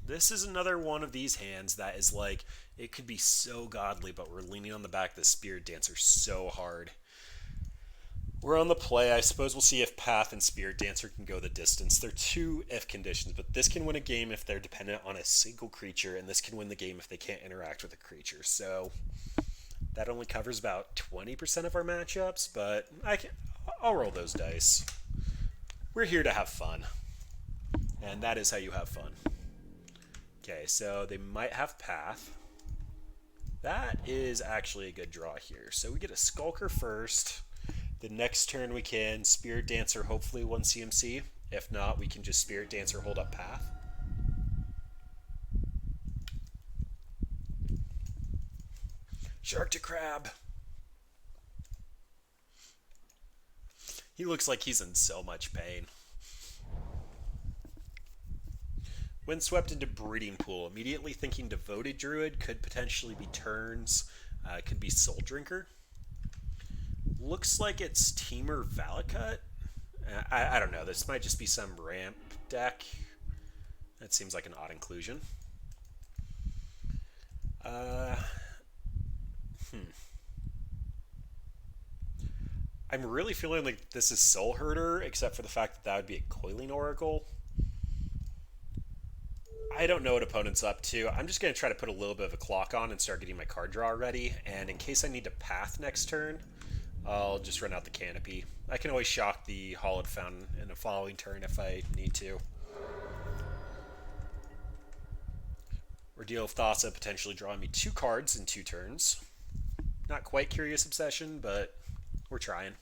this is another one of these hands that is like, it could be so godly, but we're leaning on the back of the Spirit Dancer so hard. We're on the play. I suppose we'll see if Path and Spirit Dancer can go the distance. They're two if conditions, but this can win a game if they're dependent on a single creature, and this can win the game if they can't interact with a creature. So that only covers about 20% of our matchups, but I'll roll those dice. We're here to have fun, and that is how you have fun. Okay, so they might have Path. That is actually a good draw here. So we get a Skulker first. The next turn we can Spirit Dancer, hopefully one CMC. If not, we can just Spirit Dancer, hold up Path. Shark to Crab. He looks like he's in so much pain. Windswept into Breeding Pool. Immediately thinking Devoted Druid could potentially be turns. Could be Soul Drinker. Looks like it's Teamer Valakut. I don't know. This might just be some ramp deck. That seems like an odd inclusion. I'm really feeling like this is Soul Herder, except for the fact that that would be a Coiling Oracle. I don't know what opponent's up to. I'm just going to try to put a little bit of a clock on and start getting my card draw ready. And in case I need to Path next turn, I'll just run out the Canopy. I can always shock the Hollowed Fountain in the following turn if I need to. Ordeal of Thassa potentially drawing me 2 cards in 2 turns. Not quite Curious Obsession, but we're trying.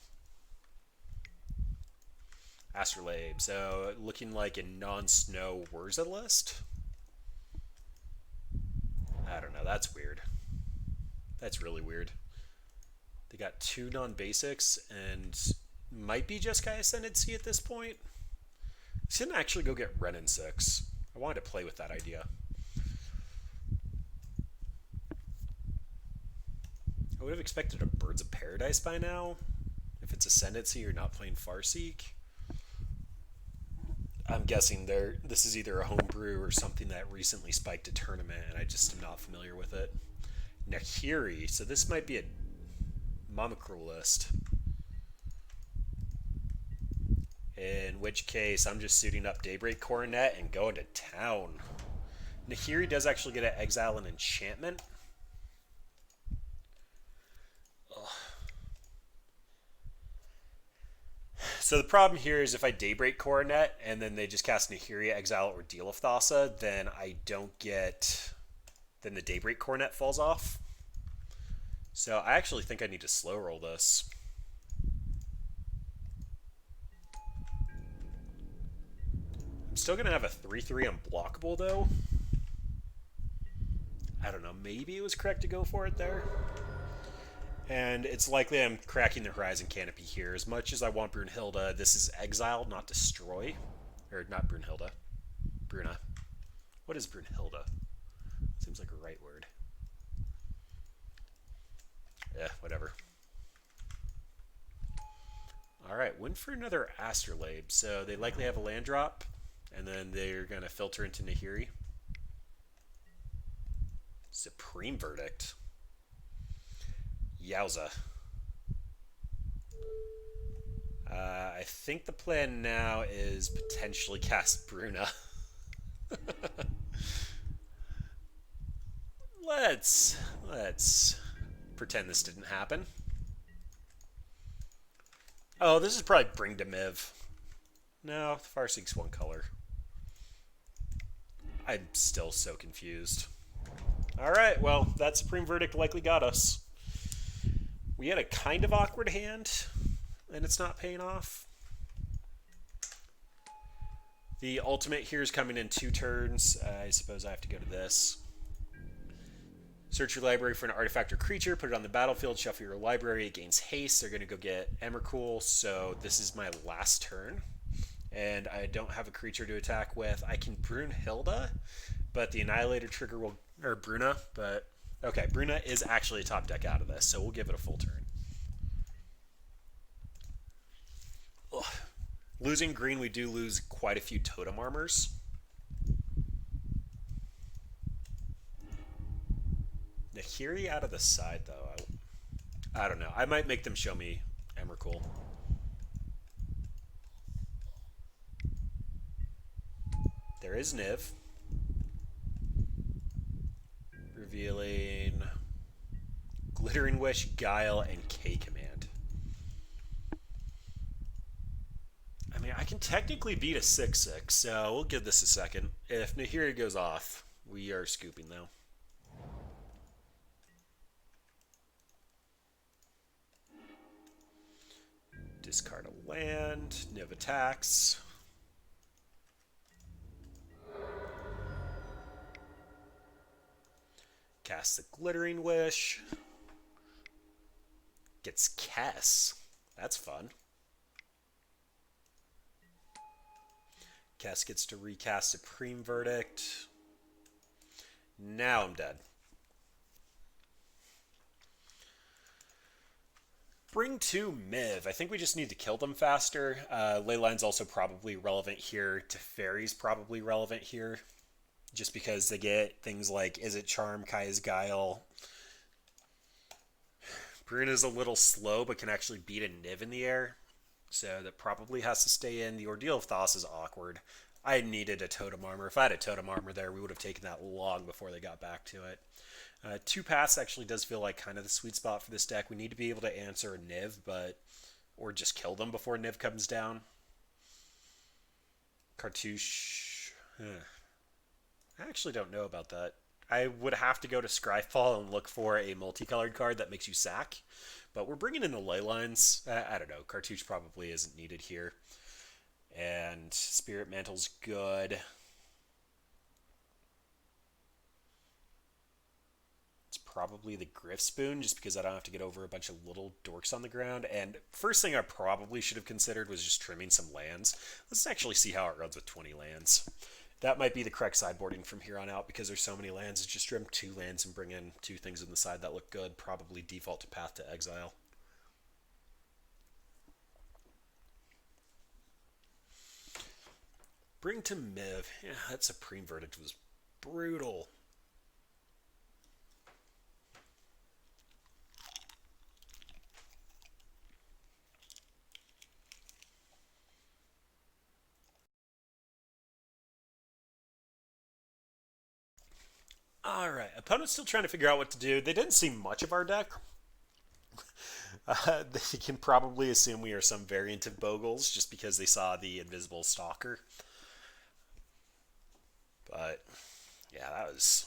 Astrolabe. So looking like a non-snow Wurza list. I don't know. That's weird. That's really weird. They got 2 non-basics and might be Jeskai Ascendancy at this point. He's going to actually go get Ren in 6. I wanted to play with that idea. I would have expected a Birds of Paradise by now. If it's Ascendancy, you're not playing Farseek. I'm guessing this is either a homebrew or something that recently spiked a tournament, and I just am not familiar with it. Nahiri, so this might be a Monomacrol list. In which case, I'm just suiting up Daybreak Coronet and going to town. Nahiri does actually get to exile an enchantment. So the problem here is if I Daybreak Coronet and then they just cast Nahiri, exile, or Ordeal of Thassa, then I don't get... then the Daybreak Coronet falls off. So I actually think I need to slow roll this. I'm still going to have a 3/3 unblockable though. I don't know, maybe it was correct to go for it there. And it's likely I'm cracking the Horizon Canopy here. As much as I want Brunhilde, this is exile, not destroy. Or not Brunhilde. Bruna. What is Brunhilde? Seems like a right word. Yeah, whatever. Alright, went for another Astrolabe. So they likely have a land drop, and then they're going to filter into Nahiri. Supreme Verdict. Yowza. I think the plan now is potentially cast Bruna. Let's pretend this didn't happen. Oh, this is probably Bring to Miv. No, Farseek's 1 color. I'm still so confused. All right, well, that Supreme Verdict likely got us. We had a kind of awkward hand, and it's not paying off. The ultimate here is coming in 2 turns. I suppose I have to go to this. Search your library for an artifact or creature, put it on the battlefield, shuffle your library, it gains haste. They're going to go get Emrakul, so this is my last turn. And I don't have a creature to attack with. I can Brunhilde, but the Annihilator trigger will... Or Bruna, but... Okay, Bruna is actually a top deck out of this, so we'll give it a full turn. Ugh. Losing green, we do lose quite a few totem armors. Nahiri out of the side, though. I don't know. I might make them show me Emrakul. There is Niv. Revealing Glittering Wish, Guile, and K Command. I mean, I can technically beat a 6/6, so we'll give this a second. If Nahiri goes off, we are scooping, though. Discard a land. Niv attacks. Cast the Glittering Wish. Gets Kess. That's fun. Kess gets to recast Supreme Verdict. Now I'm dead. Bring 2 Miv. I think we just need to kill them faster. Leyline's also probably relevant here. Teferi's probably relevant here. Just because they get things like Is It Charm, Kaya's Guile. Bruna's a little slow, but can actually beat a Niv in the air. So that probably has to stay in. The Ordeal of Thos is awkward. I needed a Totem Armor. If I had a Totem Armor there, we would have taken that long before they got back to it. 2 paths actually does feel like kind of the sweet spot for this deck. We need to be able to answer a Niv, or just kill them before Niv comes down. Cartouche. I actually don't know about that. I would have to go to Scryfall and look for a multicolored card that makes you sack. But we're bringing in the Leylines. I don't know. Cartouche probably isn't needed here. And Spirit Mantle's good. It's probably the Griff Spoon, just because I don't have to get over a bunch of little dorks on the ground. And first thing I probably should have considered was just trimming some lands. Let's actually see how it runs with 20 lands. That might be the correct sideboarding from here on out, because there's so many lands. Just trim 2 lands and bring in 2 things on the side that look good. Probably default to Path to Exile. Bring to Miv. Yeah, that Supreme Verdict was brutal. Alright, opponent's still trying to figure out what to do. They didn't see much of our deck. They can probably assume we are some variant of Bogles, just because they saw the Invisible Stalker. But, yeah, that was...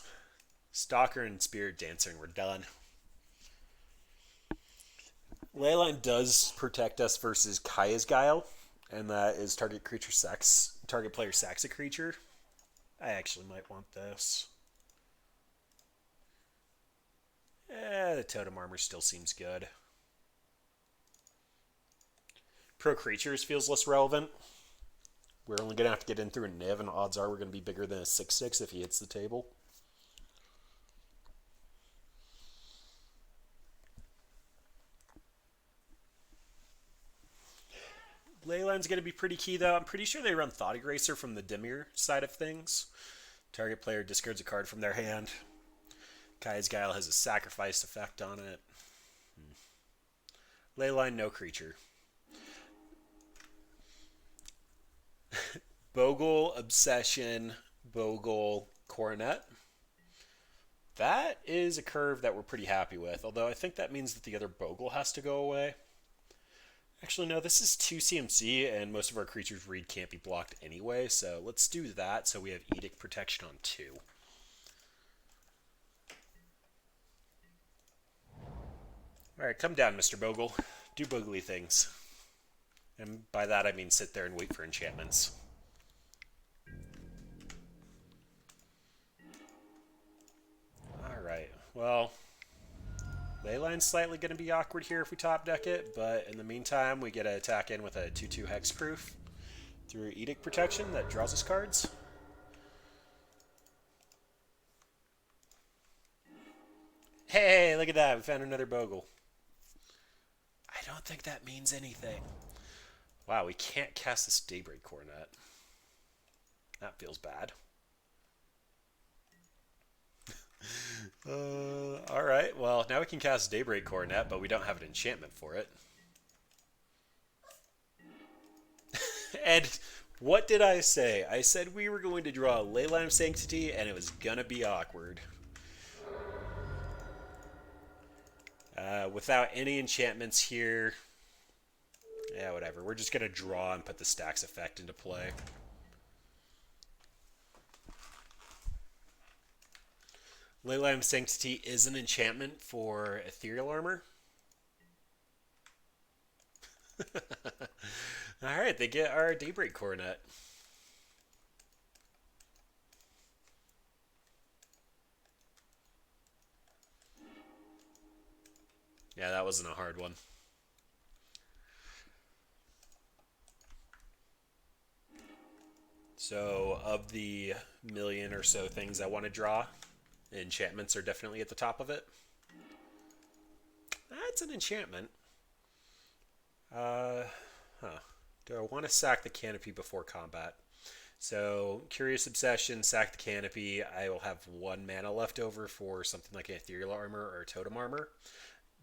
Stalker and Spirit Dancing were done. Leyline does protect us versus Kaya's Guile, and that is target player sacks a creature. I actually might want this. The Totem Armor still seems good. Pro Creatures feels less relevant. We're only going to have to get in through a Niv, and odds are we're going to be bigger than a 6/6 if he hits the table. Leyline's going to be pretty key, though. I'm pretty sure they run Thought Eraser from the Dimir side of things. Target player discards a card from their hand. Kaya's Guile has a sacrifice effect on it. Leyline, no creature. Bogle, Obsession, Bogle, Coronet. That is a curve that we're pretty happy with, although I think that means that the other Bogle has to go away. Actually, no, this is 2 CMC, and most of our creatures' read can't be blocked anyway, so let's do that so we have Edict Protection on 2. Alright, come down, Mr. Bogle. Do Bogly things. And by that I mean sit there and wait for enchantments. Alright, well, Leyline's slightly going to be awkward here if we top deck it, but in the meantime we get to attack in with a 2/2 hexproof through Edict Protection that draws us cards. Hey, look at that, we found another Bogle. I don't think that means anything. Wow, we can't cast this Daybreak Coronet. That feels bad. Alright, well, now we can cast Daybreak Coronet, but we don't have an enchantment for it. And what did I say? I said we were going to draw Leyline of Sanctity, and it was gonna be awkward. Without any enchantments here, yeah, whatever. We're just gonna draw and put the Stacks effect into play. Leyline of Sanctity is an enchantment for Ethereal Armor. Alright, they get our Daybreak Coronet. Yeah, that wasn't a hard one. So, of the million or so things I want to draw, enchantments are definitely at the top of it. That's an enchantment. Do I want to sack the Canopy before combat? So, Curious Obsession, sack the Canopy. I will have 1 mana left over for something like an Ethereal Armor or Totem Armor.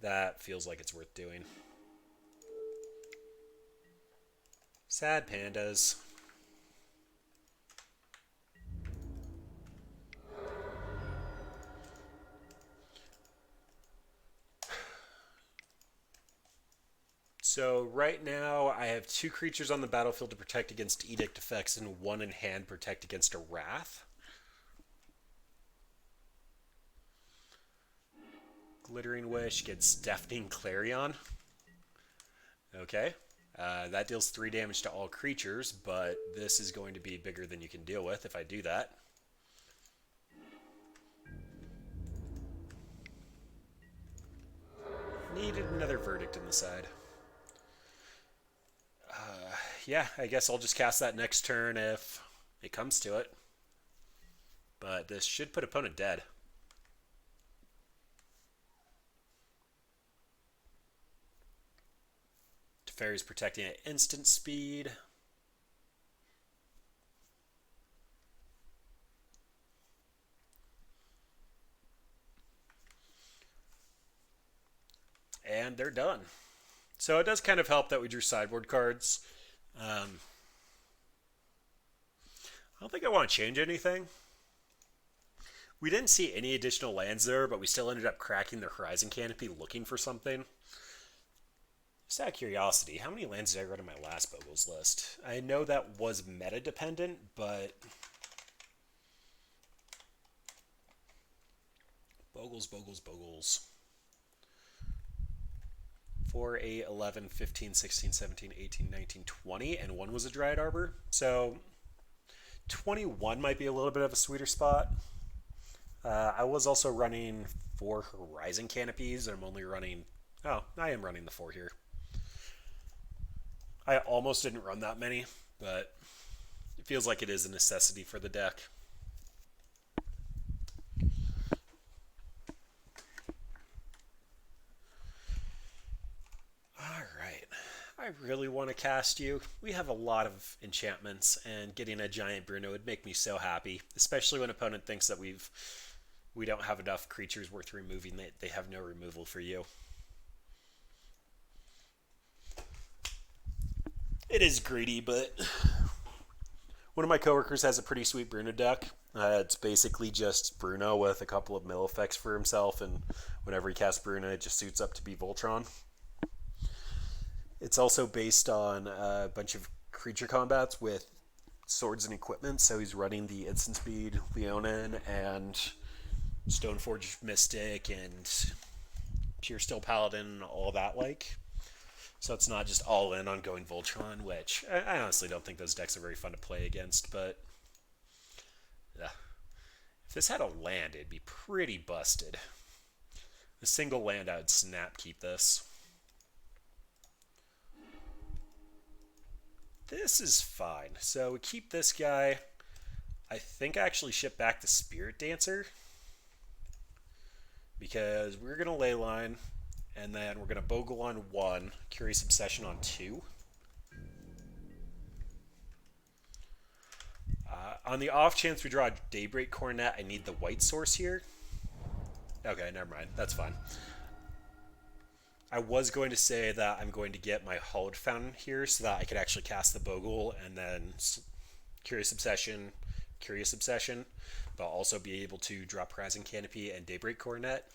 That feels like it's worth doing. Sad pandas. So right now I have 2 creatures on the battlefield to protect against Edict effects and 1 in hand protect against a Wrath. Glittering Wish gets Deafening Clarion. Okay. That deals 3 damage to all creatures, but this is going to be bigger than you can deal with if I do that. Needed another Verdict in the side. Yeah, I guess I'll just cast that next turn if it comes to it. But this should put opponent dead. Teferi's protecting at instant speed. And they're done. So it does kind of help that we drew sideboard cards. I don't think I want to change anything. We didn't see any additional lands there, but we still ended up cracking the Horizon Canopy looking for something. Just out of curiosity, how many lands did I run in my last Bogles list? I know that was meta dependent, but Bogles. 4, 8, 11, 15, 16, 17, 18, 19, 20, and 1 was a Dryad Arbor. So 21 might be a little bit of a sweeter spot. I was also running 4 Horizon Canopies, and I'm only running... Oh, I am running the 4 here. I almost didn't run that many, but it feels like it is a necessity for the deck. Alright. I really want to cast you. We have a lot of enchantments, and getting a giant Bruna would make me so happy, especially when an opponent thinks that we don't have enough creatures worth removing. They have no removal for you. It is greedy, but one of my coworkers has a pretty sweet Bruna deck. It's basically just Bruna with a couple of mill effects for himself, and whenever he casts Bruna, it just suits up to be Voltron. It's also based on a bunch of creature combats with swords and equipment. So he's running the instant speed Leonin and Stoneforge Mystic and Pure Steel Paladin, all that like. So it's not just all in on going Voltron, which I honestly don't think those decks are very fun to play against. But if this had a land, it'd be pretty busted. A single land, I would snap keep this. This is fine. So we keep this guy. I think I actually ship back the Spirit Dancer because we're going to Leyline, and then we're going to Bogle on 1, Curious Obsession on 2. On the off chance we draw a Daybreak Coronet, I need the white source here. Okay, never mind. That's fine. I was going to say that I'm going to get my Hollowed Fountain here so that I could actually cast the Bogle and then Curious Obsession, but I'll also be able to drop Rising Canopy and Daybreak Coronet.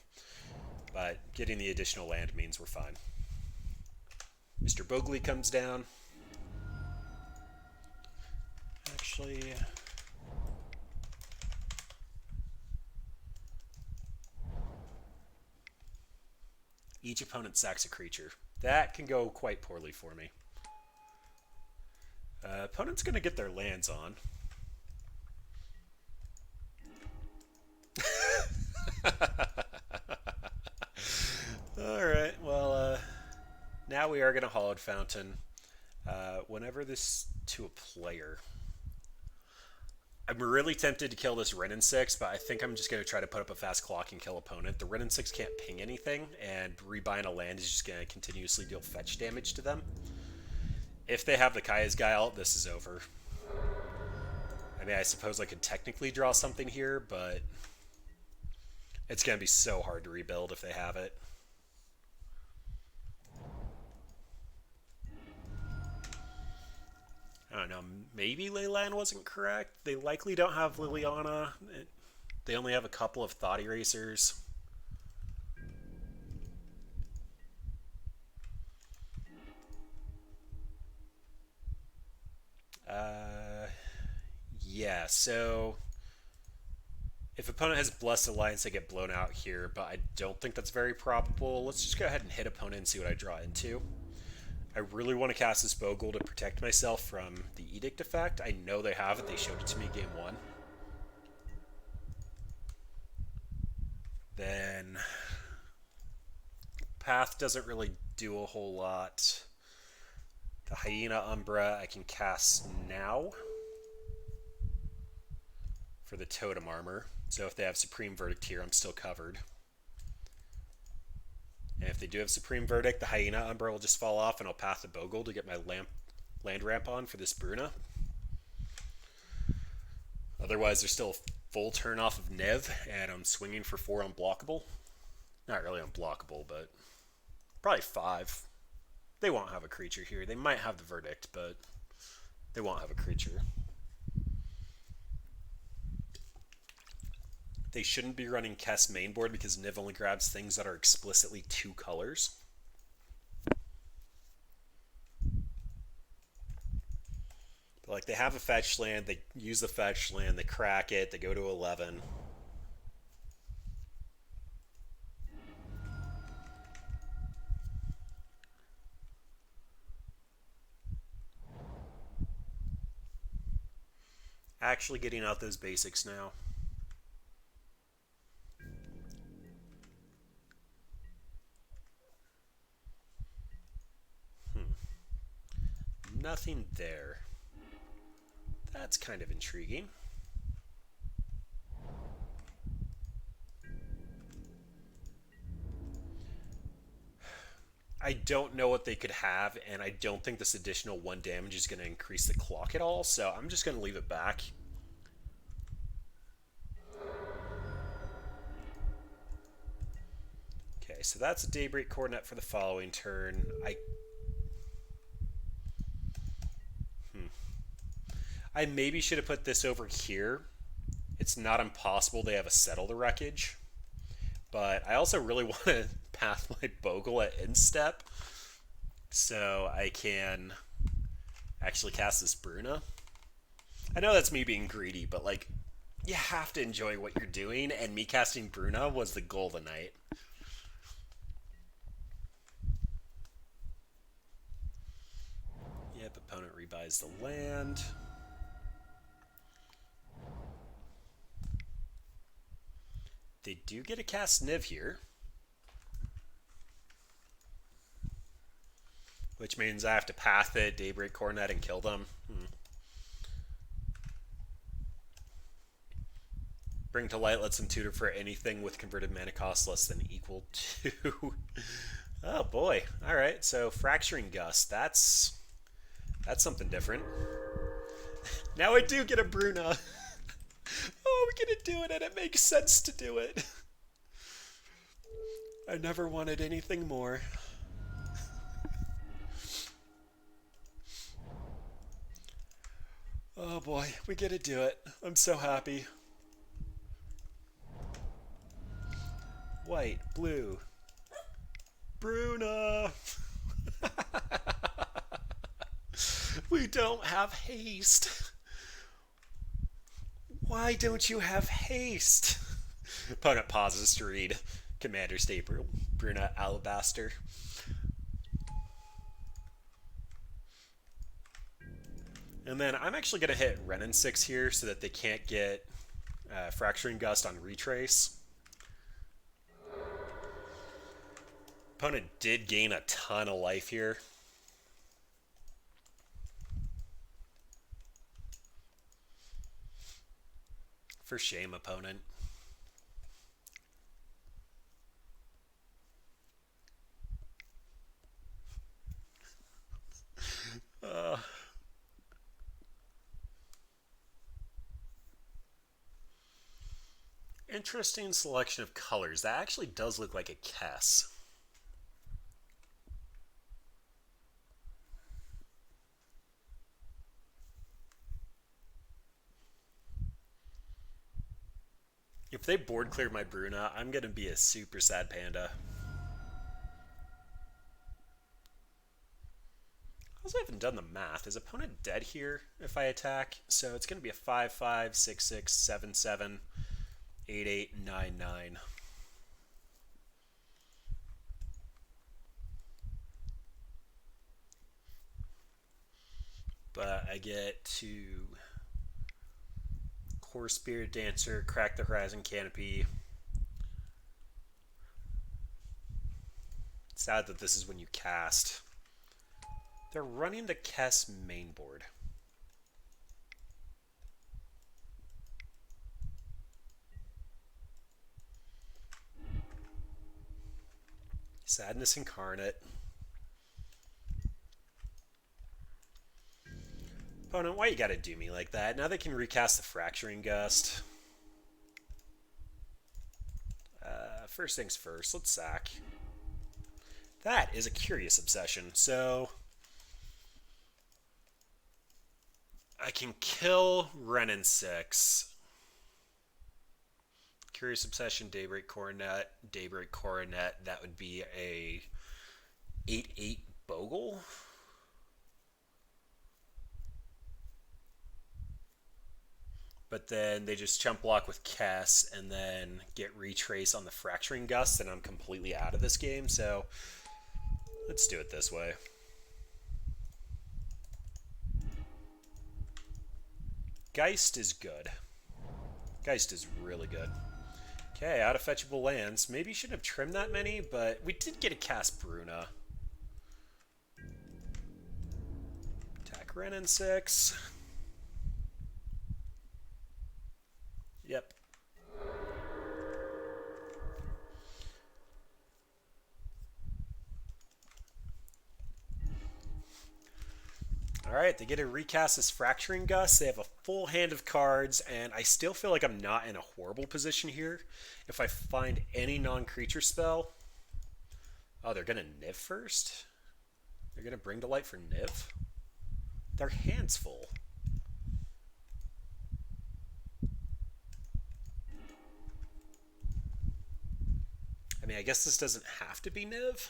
But getting the additional land means we're fine. Mr. Bogle comes down. Actually, each opponent sacks a creature. That can go quite poorly for me. Opponent's going to get their lands on. Alright, well, now we are going to Hollowed Fountain. Whenever this to a player, I'm really tempted to kill this Wrenn and 6, but I think I'm just going to try to put up a fast clock and kill opponent. The Wrenn and 6 can't ping anything, and rebuying a land is just going to continuously deal fetch damage to them. If they have the Kaya's Guile, this is over. I mean, I suppose I could technically draw something here, but it's going to be so hard to rebuild if they have it. I don't know, maybe Leyline wasn't correct. They likely don't have Liliana. They only have a couple of Thought Erasers. Yeah, so if opponent has Blessed Alliance, they get blown out here, but I don't think that's very probable. Let's just go ahead and hit opponent and see what I draw into. I really want to cast this Bogle to protect myself from the Edict effect. I know they have it. They showed it to me game 1. Then Path doesn't really do a whole lot. The Hyena Umbra I can cast now for the Totem Armor. So if they have Supreme Verdict here, I'm still covered. And if they do have Supreme Verdict, the Hyena Umbra will just fall off, and I'll path the Bogle to get my land ramp on for this Bruna. Otherwise, there's still a full turn off of Nev, and I'm swinging for 4 unblockable. Not really unblockable, but probably 5. They won't have a creature here. They might have the Verdict, but they won't have a creature. They shouldn't be running Kess mainboard because Niv only grabs things that are explicitly 2 colors. But like, they have a fetch land, they use the fetch land, they crack it, they go to 11. Actually getting out those basics now. Nothing there. That's kind of intriguing. I don't know what they could have, and I don't think this additional 1 damage is going to increase the clock at all, so I'm just going to leave it back. Okay, so that's a Daybreak Coronet for the following turn. I maybe should have put this over here. It's not impossible they have a Settle the Wreckage. But I also really want to path my Bogle at instep. So I can actually cast this Bruna. I know that's me being greedy, but like, you have to enjoy what you're doing, and me casting Bruna was the goal of the night. Yep, opponent rebuys the land. They do get a cast Niv here, which means I have to path it, Daybreak Coronet, and kill them. Bring to Light lets them tutor for anything with converted mana cost less than equal to. Oh boy! All right, so Fracturing Gust. That's something different. Now I do get a Bruna. Oh, we're gonna do it, and it makes sense to do it. I never wanted anything more. Oh boy, we get to do it. I'm so happy. White, blue, Bruna. We don't have haste. Why don't you have haste? Opponent pauses to read Commander Staple, Bruna Alabaster. And then I'm actually going to hit Renin 6 here so that they can't get Fracturing Gust on Retrace. Opponent did gain a ton of life here. For shame, opponent. Interesting selection of colors. That actually does look like a Kess. If they board clear my Bruna, I'm going to be a super sad panda. I also haven't done the math. Is opponent dead here if I attack? So it's going to be a 5-5, 6-6, 7-7, 8-8, 9-9. But I get to Core Spirit Dancer, Crack the Horizon Canopy. Sad that this is when you cast. They're running the Kess main board. Sadness Incarnate. Opponent, why you gotta do me like that? Now they can recast the Fracturing Gust. First things first, let's sack. That is a curious obsession. So I can kill Renin 6. Curious Obsession, Daybreak Coronet, Daybreak Coronet. That would be a 8-8 Bogle. But then they just chump block with Kess and then get Retrace on the Fracturing Gust, and I'm completely out of this game. So let's do it this way. Geist is good. Geist is really good. Okay, out of fetchable lands. Maybe you shouldn't have trimmed that many, but we did get a cast Bruna. Attack Renin 6. Yep. Alright, they get to recast this Fracturing Gust. They have a full hand of cards, and I still feel like I'm not in a horrible position here. If I find any non-creature spell... Oh, they're going to Niv first? They're going to Bring to Light for Niv? Their hand's full. I mean, I guess this doesn't have to be Niv.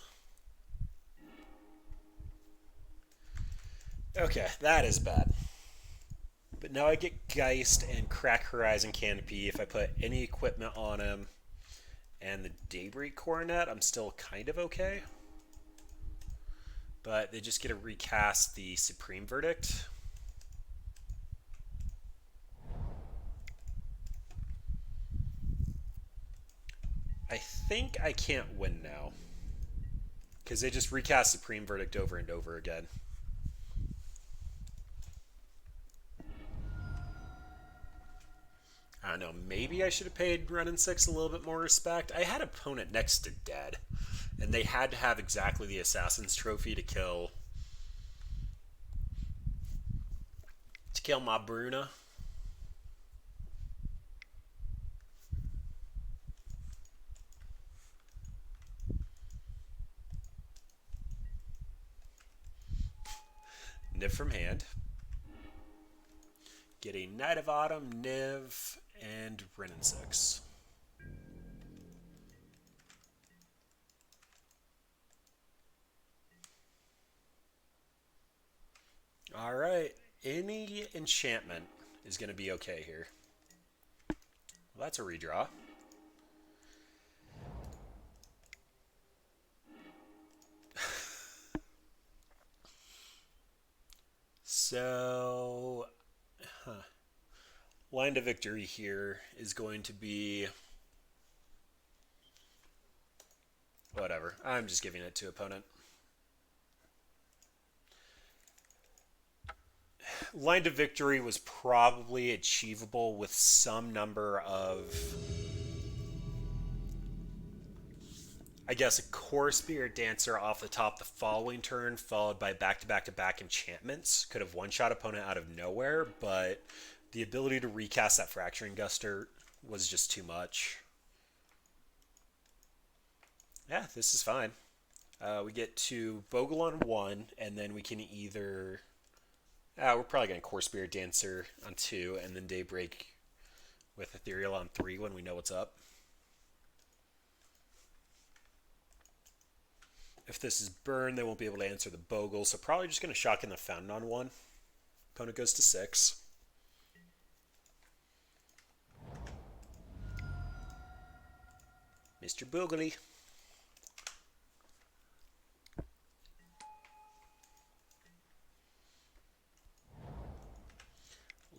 Okay, that is bad. But now I get Geist and Crack Horizon Canopy. If I put any equipment on him and the Daybreak Coronet, I'm still kind of okay. But they just get to recast the Supreme Verdict. I think I can't win now. Because they just recast Supreme Verdict over and over again. I don't know, maybe I should have paid Running Six a little bit more respect. I had opponent next to dead, and they had to have exactly the Assassin's Trophy to kill my Bruna. Niv from hand. Get a Knight of Autumn, Niv, and Running Six. Alright, any enchantment is going to be okay here. Well, that's a redraw. So, line to victory here is going to be whatever. I'm just giving it to opponent. Line to victory was probably achievable with some number of, I guess, a Core Spirit Dancer off the top the following turn, followed by back-to-back-to-back enchantments. Could have one-shot opponent out of nowhere, but the ability to recast that Fracturing Guster was just too much. Yeah, this is fine. We get to Bogle on 1, and then we can either... we're probably going to Core Spirit Dancer on 2, and then Daybreak with Ethereal on 3 when we know what's up. If this is burn, they won't be able to answer the Bogle, so probably just going to shock in the Fountain on 1. Opponent goes to 6. Mr. Bogle.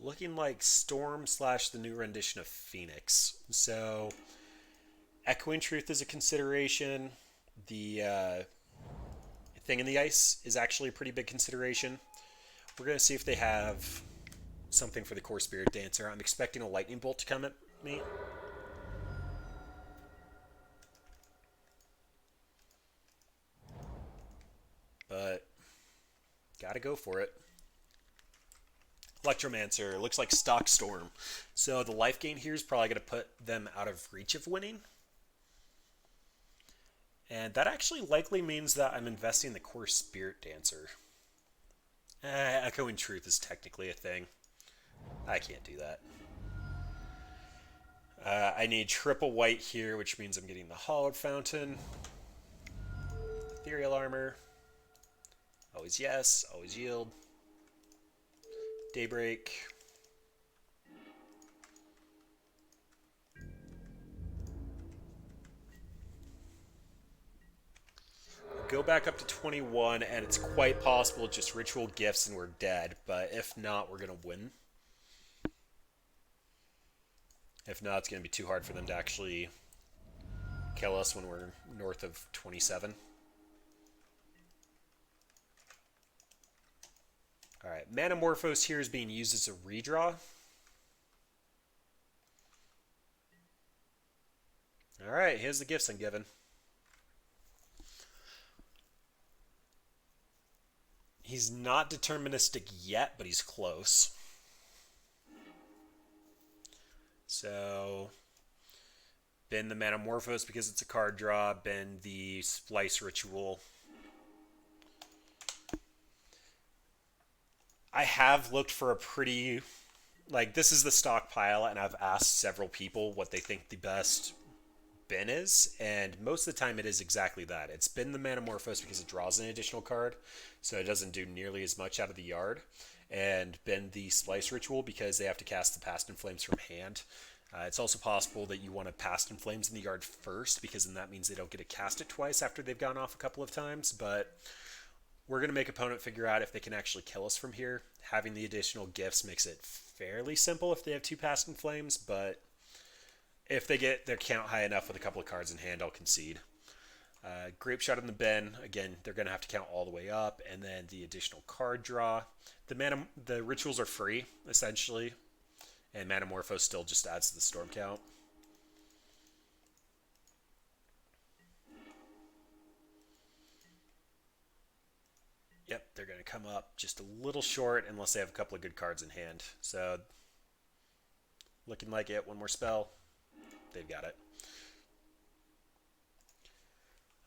Looking like Storm / the new rendition of Phoenix. So, Echoing Truth is a consideration. The Thing in the Ice is actually a pretty big consideration. We're going to see if they have something for the Core Spirit Dancer. I'm expecting a Lightning Bolt to come at me. But, gotta go for it. Electromancer looks like Stock Storm. So the life gain here is probably going to put them out of reach of winning. And that actually likely means that I'm investing in the Core Spirit Dancer. Echoing Truth is technically a thing. I can't do that. I need triple white here, which means I'm getting the Hollowed Fountain. Ethereal Armor. Always yes, always yield. Daybreak. Go back up to 21, and it's quite possible just Ritual Gifts and we're dead. But if not, we're going to win. If not, it's going to be too hard for them to actually kill us when we're north of 27. Alright, Manamorphose here is being used as a redraw. Alright, here's the gifts I'm given. He's not deterministic yet, but he's close. So, been the Manamorphose because it's a card draw, been the Splice Ritual. I have looked for a pretty, like, this is the stockpile, and I've asked several people what they think the best bin is, and most of the time it is exactly that. It's bin the Manamorphose because it draws an additional card, so it doesn't do nearly as much out of the yard, and bin the Splice Ritual because they have to cast the Past in Flames from hand. It's also possible that you want to Past in Flames in the yard first, because then that means they don't get to cast it twice after they've gone off a couple of times, but we're going to make opponent figure out if they can actually kill us from here. Having the additional gifts makes it fairly simple if they have two Past in Flames, but if they get their count high enough with a couple of cards in hand, I'll concede. Grape Shot in the bin, again, they're going to have to count all the way up, and then the additional card draw. The rituals are free, essentially, and Manamorphose still just adds to the storm count. Yep, they're going to come up just a little short unless they have a couple of good cards in hand. So, looking like it. One more spell. They've got it.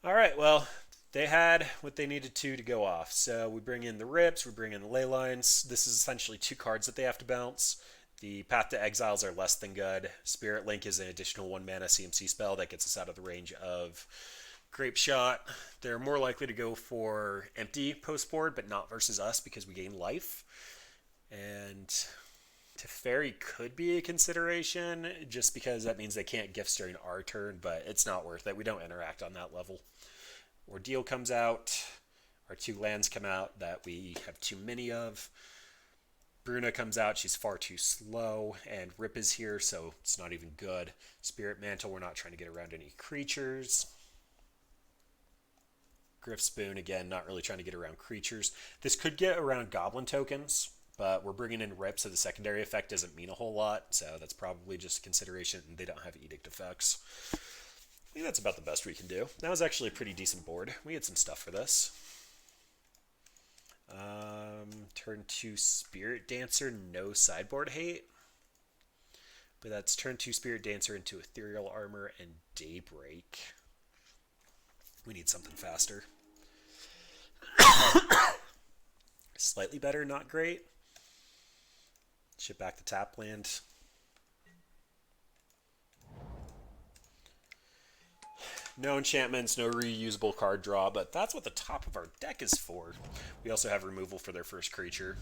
All right, well, they had what they needed to go off. So we bring in the Rips, we bring in the Ley Lines. This is essentially two cards that they have to bounce. The Path to Exiles are less than good. Spirit Link is an additional 1 mana CMC spell that gets us out of the range of Grape Shot. They're more likely to go for empty post board, but not versus us because we gain life. And Teferi could be a consideration just because that means they can't gifts during our turn, but it's not worth it. We don't interact on that level. Ordeal comes out. Our two lands come out that we have too many of. Bruna comes out. She's far too slow. And Rip is here, so it's not even good. Spirit Mantle, we're not trying to get around any creatures. Griff Spoon, again, not really trying to get around creatures. This could get around Goblin tokens, but we're bringing in Rip, so the secondary effect doesn't mean a whole lot, so that's probably just a consideration, and they don't have Edict effects. I think that's about the best we can do. That was actually a pretty decent board. We had some stuff for this. Turn 2 Spirit Dancer, no sideboard hate. But that's turn 2 Spirit Dancer into Ethereal Armor and Daybreak. We need something faster. Slightly better, not great. Ship back the tap land. No enchantments, no reusable card draw, but that's what the top of our deck is for. We also have removal for their first creature.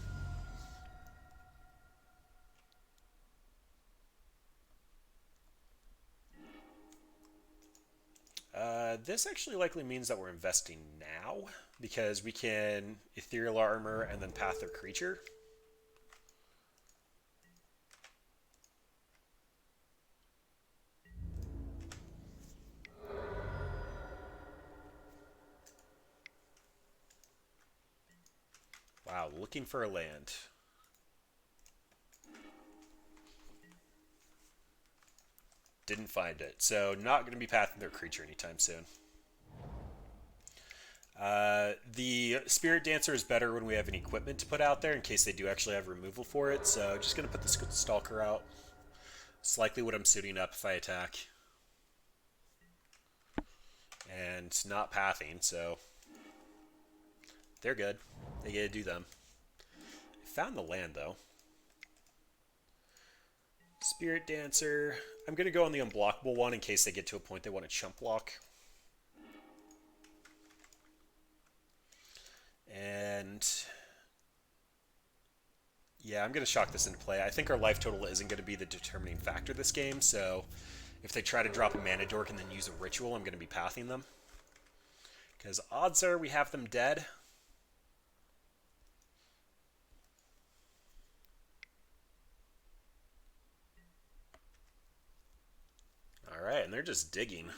This actually likely means that we're investing now, because we can Ethereal Armor and then path their creature. Wow, looking for a land. Didn't find it. So not going to be pathing their creature anytime soon. The Spirit Dancer is better when we have an equipment to put out there in case they do actually have removal for it. So just going to put the Stalker out. It's likely what I'm suiting up if I attack. And not pathing, so they're good. They get to do them. I found the land, though. Spirit Dancer. I'm going to go on the unblockable one in case they get to a point they want to chump block. And yeah, I'm going to shock this into play. I think our life total isn't going to be the determining factor this game, so if they try to drop a mana dork and then use a ritual, I'm going to be pathing them. Because odds are we have them dead. Alright, and they're just digging.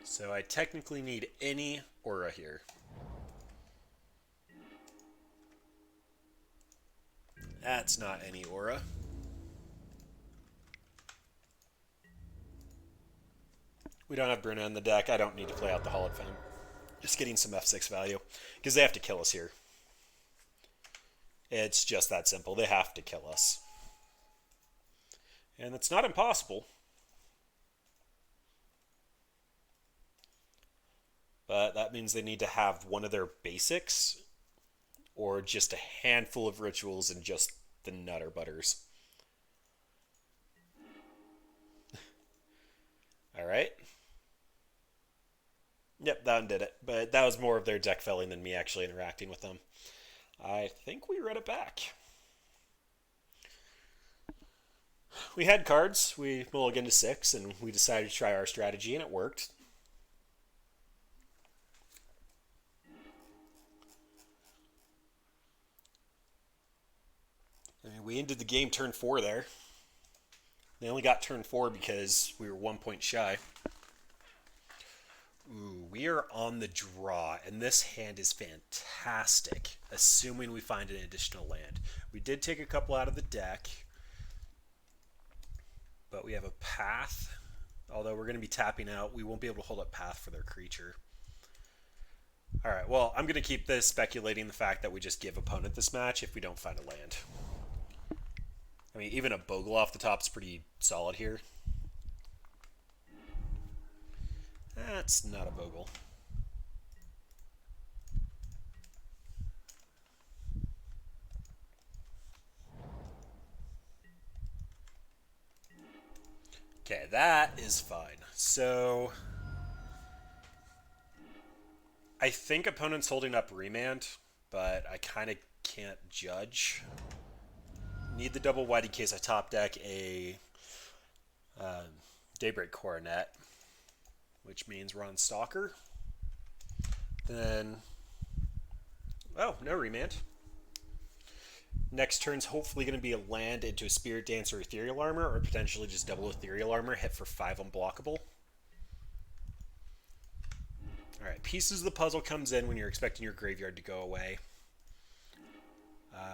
So I technically need any aura here. That's not any aura. We don't have Bruna in the deck. I don't need to play out the Hollowed Fountain. Just getting some F6 value. Because they have to kill us here. It's just that simple. They have to kill us. And it's not impossible. But that means they need to have one of their basics or just a handful of rituals and just the Nutter Butters. All right. Yep, that one did it. But that was more of their deck felling than me actually interacting with them. I think we read it back. We had cards. We mulliganed to 6, and we decided to try our strategy, and it worked. And we ended the game turn 4 there. They only got turn 4 because we were 1 point shy. Ooh, we are on the draw, and this hand is fantastic, assuming we find an additional land. We did take a couple out of the deck, but we have a path. Although we're going to be tapping out, we won't be able to hold up path for their creature. All right, well, I'm going to keep this speculating the fact that we just give opponent this match if we don't find a land. I mean, even a Bogle off the top is pretty solid here. That's not a Bogle. Okay, that is fine. So I think opponent's holding up Remand, but I kind of can't judge. Need the double white in case I top deck a Daybreak Coronet, which means we're on Stalker. Then, oh, no Remand. Next turn's hopefully going to be a land into a Spirit Dance or Ethereal Armor, or potentially just double Ethereal Armor, hit for 5 unblockable. Alright, Pieces of the Puzzle comes in when you're expecting your graveyard to go away.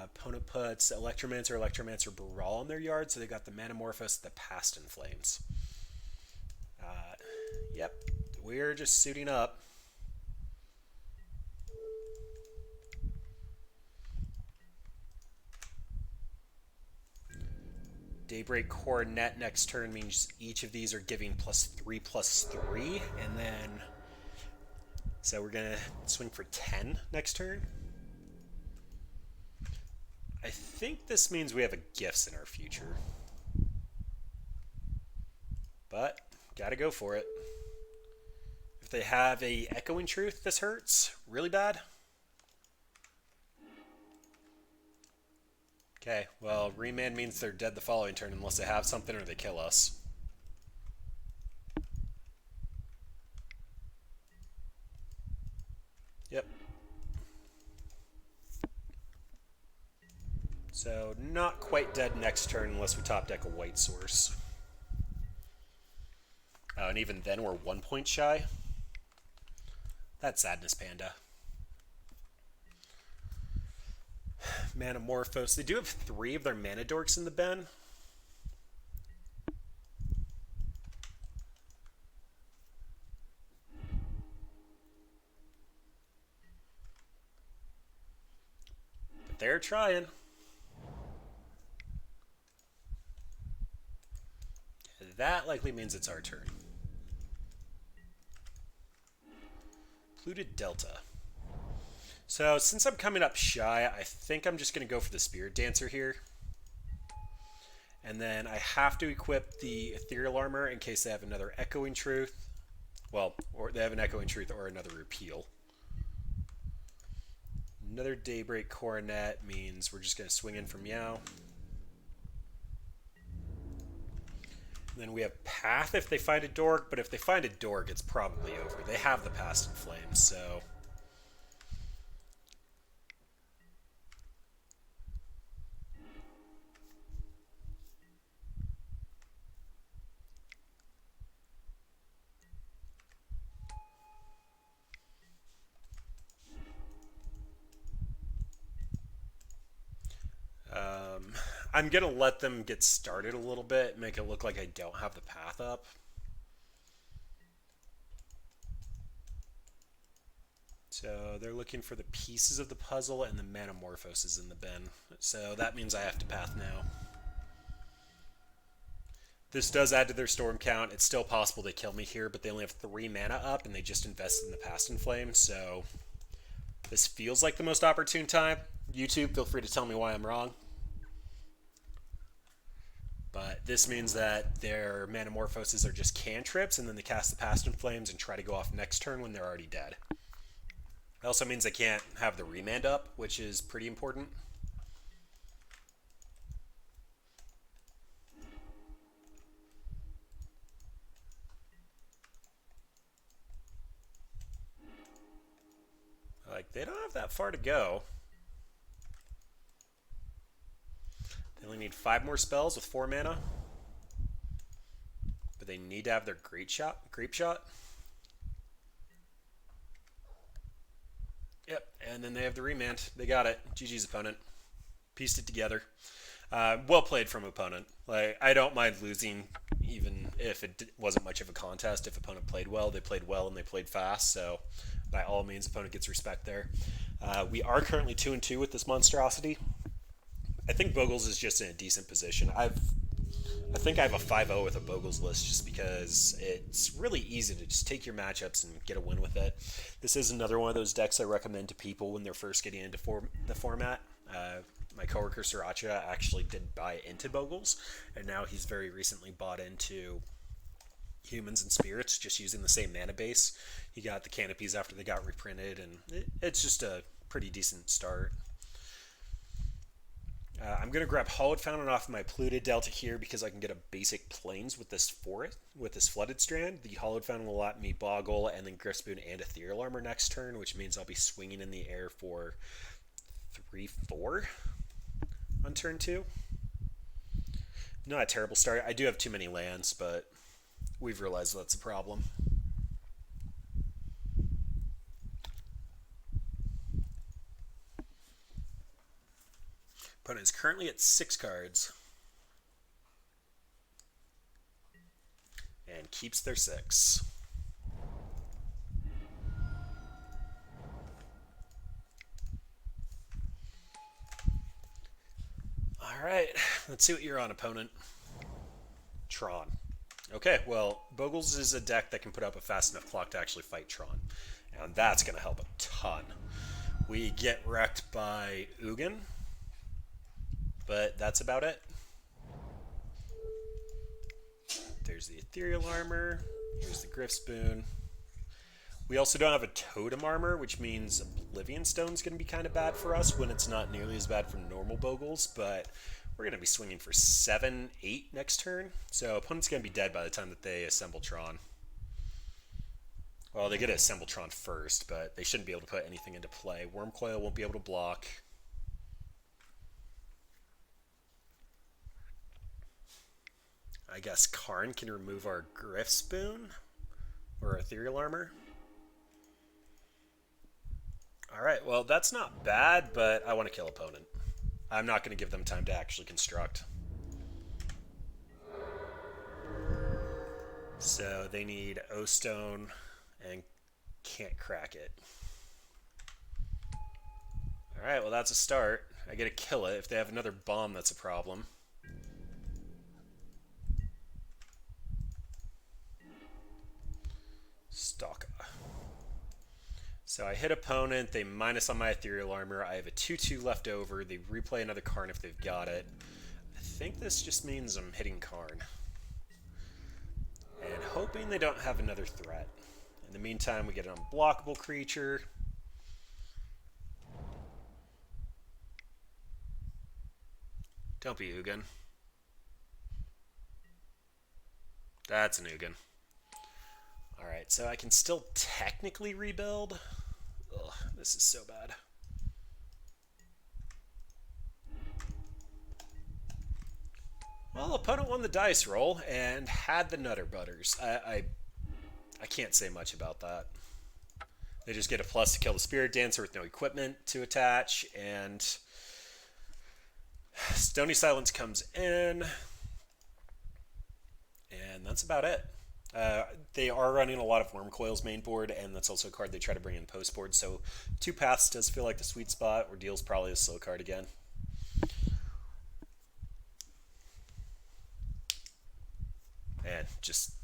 Opponent puts Electromancer, Electromancer Brawl in their yard, so they got the Manamorphose, the Past in Flames. Yep, we're just suiting up. Daybreak Coronet next turn means each of these are giving +3/+3, and then so we're gonna swing for 10 next turn. I think this means we have a Gifts in our future, but gotta go for it. If they have a Echoing Truth, this hurts really bad. Okay, well, Remand means they're dead the following turn unless they have something or they kill us. Yep. So, not quite dead next turn unless we top deck a white source. Oh, and even then we're 1 point shy. That's sadness, Panda. Manamorphose. They do have 3 of their mana dorks in the bin. But they're trying. That likely means it's our turn. Polluted Delta. So, since I'm coming up shy, I think I'm just going to go for the Spirit Dancer here. And then I have to equip the Ethereal Armor in case they have another Echoing Truth. Well, or they have an Echoing Truth or another Repeal. Another Daybreak Coronet means we're just going to swing in for Meow. And then we have Path if they find a Dork, but if they find a Dork, it's probably over. They have the Past in Flames, so... I'm going to let them get started a little bit, make it look like I don't have the path up. So they're looking for the Pieces of the Puzzle and the Manamorphoses in the bin. So that means I have to path now. This does add to their storm count. It's still possible they kill me here, but they only have 3 mana up and they just invested in the Past in Flame, so This feels like the most opportune time. YouTube, feel free to tell me why I'm wrong. But this means that their Manamorphoses are just cantrips, and then they cast the Past in Flames and try to go off next turn when they're already dead. It also means they can't have the Remand up, which is pretty important. Like, they don't have that far to go. They only need 5 more spells with 4 mana. But they need to have their Grape Shot. Yep, and then they have the Remand. They got it. GG's opponent. Pieced it together. Well played from opponent. Like, I don't mind losing, even if it wasn't much of a contest. If opponent played well, they played well, and they played fast. So, by all means, opponent gets respect there. We are currently 2-2 with this monstrosity. I think Bogles is just in a decent position. I think I have a 5-0 with a Bogles list just because it's really easy to just take your matchups and get a win with it. This is another one of those decks I recommend to people when they're first getting into the format. My coworker Sriracha actually did buy into Bogles, and now he's very recently bought into Humans and Spirits, just using the same mana base. He got the canopies after they got reprinted, and it's just a pretty decent start. I'm going to grab Hollowed Fountain off my Polluted Delta here because I can get a basic Plains with this forest, with this Flooded Strand. The Hollowed Fountain will let me Bogle and then Griffspoon and Ethereal Armor next turn, which means I'll be swinging in the air for 3-4 on turn 2. Not a terrible start. I do have too many lands, but we've realized that's a problem. Opponent is currently at 6 cards. And keeps their 6. Alright, let's see what you're on, opponent. Tron. Okay, well, Bogles is a deck that can put up a fast enough clock to actually fight Tron. And that's going to help a ton. We get wrecked by Ugin. But that's about it. There's the Ethereal Armor. Here's the Griffspoon. We also don't have a Totem Armor, which means Oblivion Stone's going to be kind of bad for us when it's not nearly as bad for normal Bogles, but we're going to be swinging for 7-8 next turn. So opponent's going to be dead by the time that they assemble Tron. Well, they get to assemble Tron first, but they shouldn't be able to put anything into play. Wormcoil won't be able to block. I guess Karn can remove our Griffspoon or Ethereal Armor. Alright, well, that's not bad, but I want to kill opponent. I'm not going to give them time to actually construct. So they need O-Stone and can't crack it. Alright, well, that's a start. I get to kill it. If they have another bomb, that's a problem. Stalker. So I hit opponent, they minus on my Ethereal Armor, I have a 2-2 left over, they replay another Karn if they've got it. I think this just means I'm hitting Karn. And hoping they don't have another threat. In the meantime, we get an unblockable creature. Don't be Ugin. That's an Ugin. Alright, so I can still technically rebuild. Ugh, this is so bad. Well, opponent won the dice roll and had the Nutter Butters. I can't say much about that. They just get a plus to kill the Spirit Dancer with no equipment to attach, and Stony Silence comes in, and that's about it. They are running a lot of Wormcoil's main board, and that's also a card they try to bring in post board, so 2 paths does feel like the sweet spot. Ordeal's probably a slow card again. And just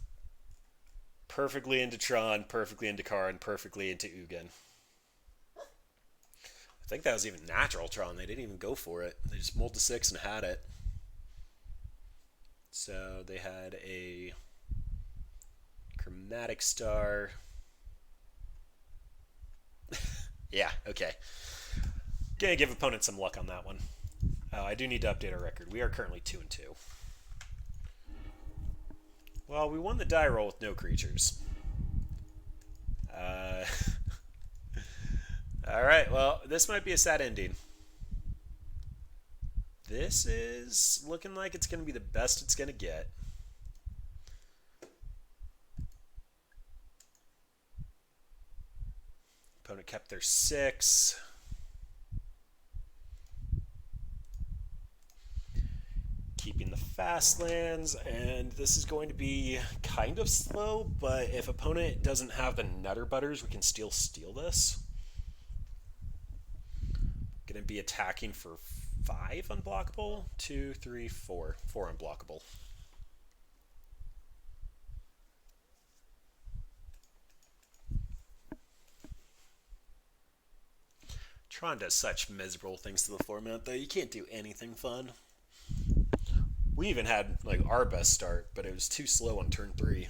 perfectly into Tron, perfectly into Karn, perfectly into Ugin. I think that was even natural Tron. They didn't even go for it. They just mulled to 6 and had it. So they had a chromatic star. Yeah, okay. Gonna give opponents some luck on that one. Oh, I do need to update our record. We are currently 2-2. Well, we won the die roll with no creatures. Uh, all right. Well, this might be a sad ending. This is looking like it's going to be the best it's going to get. Opponent kept their 6. Keeping the fast lands, and this is going to be kind of slow, but if opponent doesn't have the Nutter Butters, we can still steal this. Going to be attacking for 5 unblockable. 2, 3, 4. 4 unblockable. Tron does such miserable things to the format, though. You can't do anything fun. We even had like our best start, but it was too slow on turn 3.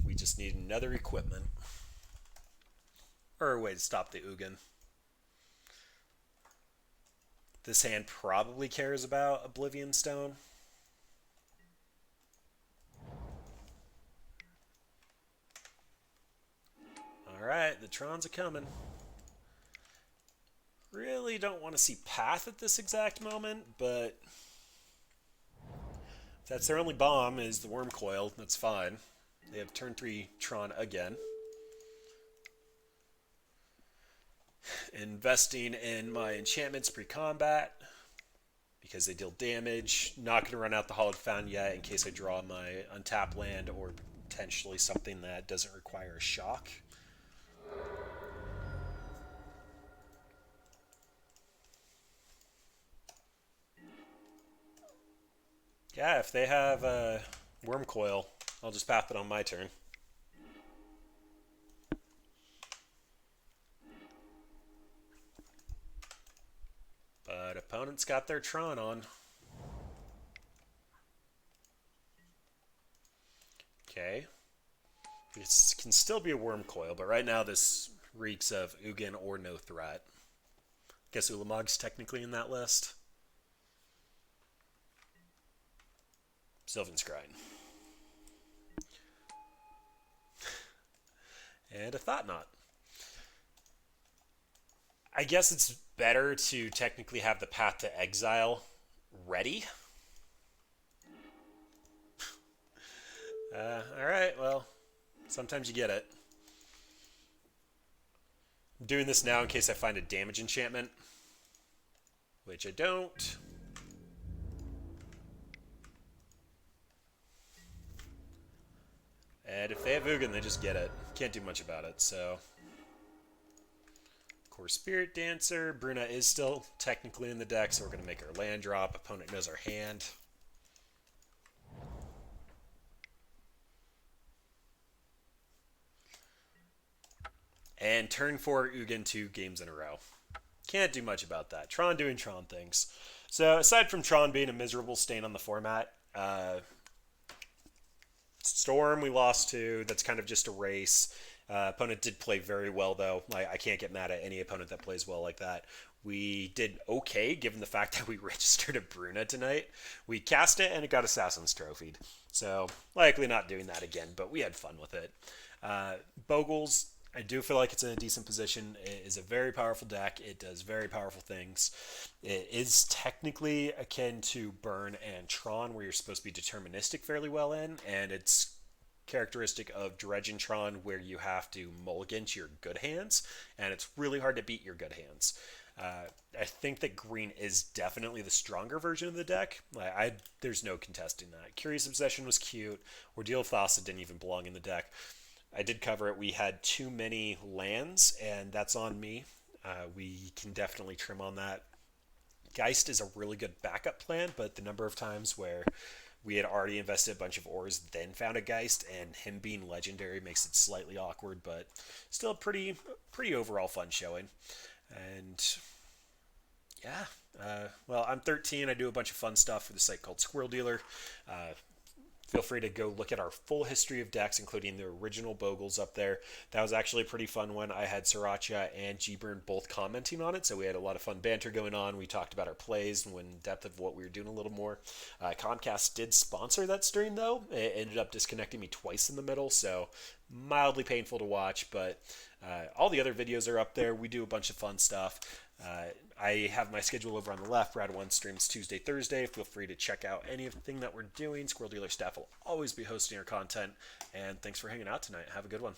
We just need another equipment. Or a way to stop the Ugin. This hand probably cares about Oblivion Stone. Alright, the Trons are coming. Really don't want to see Path at this exact moment, but if that's their only bomb is the Worm Coil, that's fine. They have turn 3 Tron again. Investing in my enchantments pre-combat because they deal damage. Not going to run out the Hallowed Fountain yet in case I draw my untap land or potentially something that doesn't require a shock. Yeah, if they have a Worm Coil, I'll just path it on my turn. But opponents got their Tron on. Okay. This can still be a Worm Coil, but right now this reeks of Ugin or no threat. Guess Ulamog's technically in that list. Sylvan Scrying. And a Thought Knot. I guess it's better to technically have the Path to Exile ready. Alright, well, sometimes you get it. I'm doing this now in case I find a damage enchantment, which I don't. And if they have Ugin, they just get it. Can't do much about it, so. Core Spirit Dancer. Bruna is still technically in the deck, so we're going to make our land drop. Opponent knows our hand. And turn 4 Ugin 2 games in a row. Can't do much about that. Tron doing Tron things. So aside from Tron being a miserable stain on the format, Storm we lost to. That's kind of just a race. Opponent did play very well, though. I can't get mad at any opponent that plays well like that. We did okay, given the fact that we registered a Bruna tonight. We cast it, and it got Assassin's Trophied. So, likely not doing that again, but we had fun with it. Bogles, I do feel like it's in a decent position. It is a very powerful deck. It does very powerful things. It is technically akin to Burn and Tron, where you're supposed to be deterministic fairly well in, and it's characteristic of Dredge and Tron, where you have to mulligan to your good hands, and it's really hard to beat your good hands. I think that green is definitely the stronger version of the deck. There's no contesting that. Curious Obsession was cute. Ordeal of Thassa didn't even belong in the deck. I did cover it. We had too many lands, and that's on me. We can definitely trim on that. Geist is a really good backup plan, but the number of times where we had already invested a bunch of ores, then found a Geist, and him being legendary makes it slightly awkward, but still a pretty overall fun showing. And yeah, well, I'm 13. I do a bunch of fun stuff for the site called Squirrel Dealer. Uh, Feel free to go look at our full history of decks, including the original Bogles up there. That was actually a pretty fun one. I had Sriracha and G-Burn both commenting on it, so we had a lot of fun banter going on. We talked about our plays and in depth of what we were doing a little more. Comcast did sponsor that stream, though. It ended up disconnecting me twice in the middle, so mildly painful to watch, but all the other videos are up there. We do a bunch of fun stuff. I have my schedule over on the left. Rad 1 streams Tuesday, Thursday. Feel free to check out anything that we're doing. Squirrel Dealer staff will always be hosting our content. And thanks for hanging out tonight. Have a good one.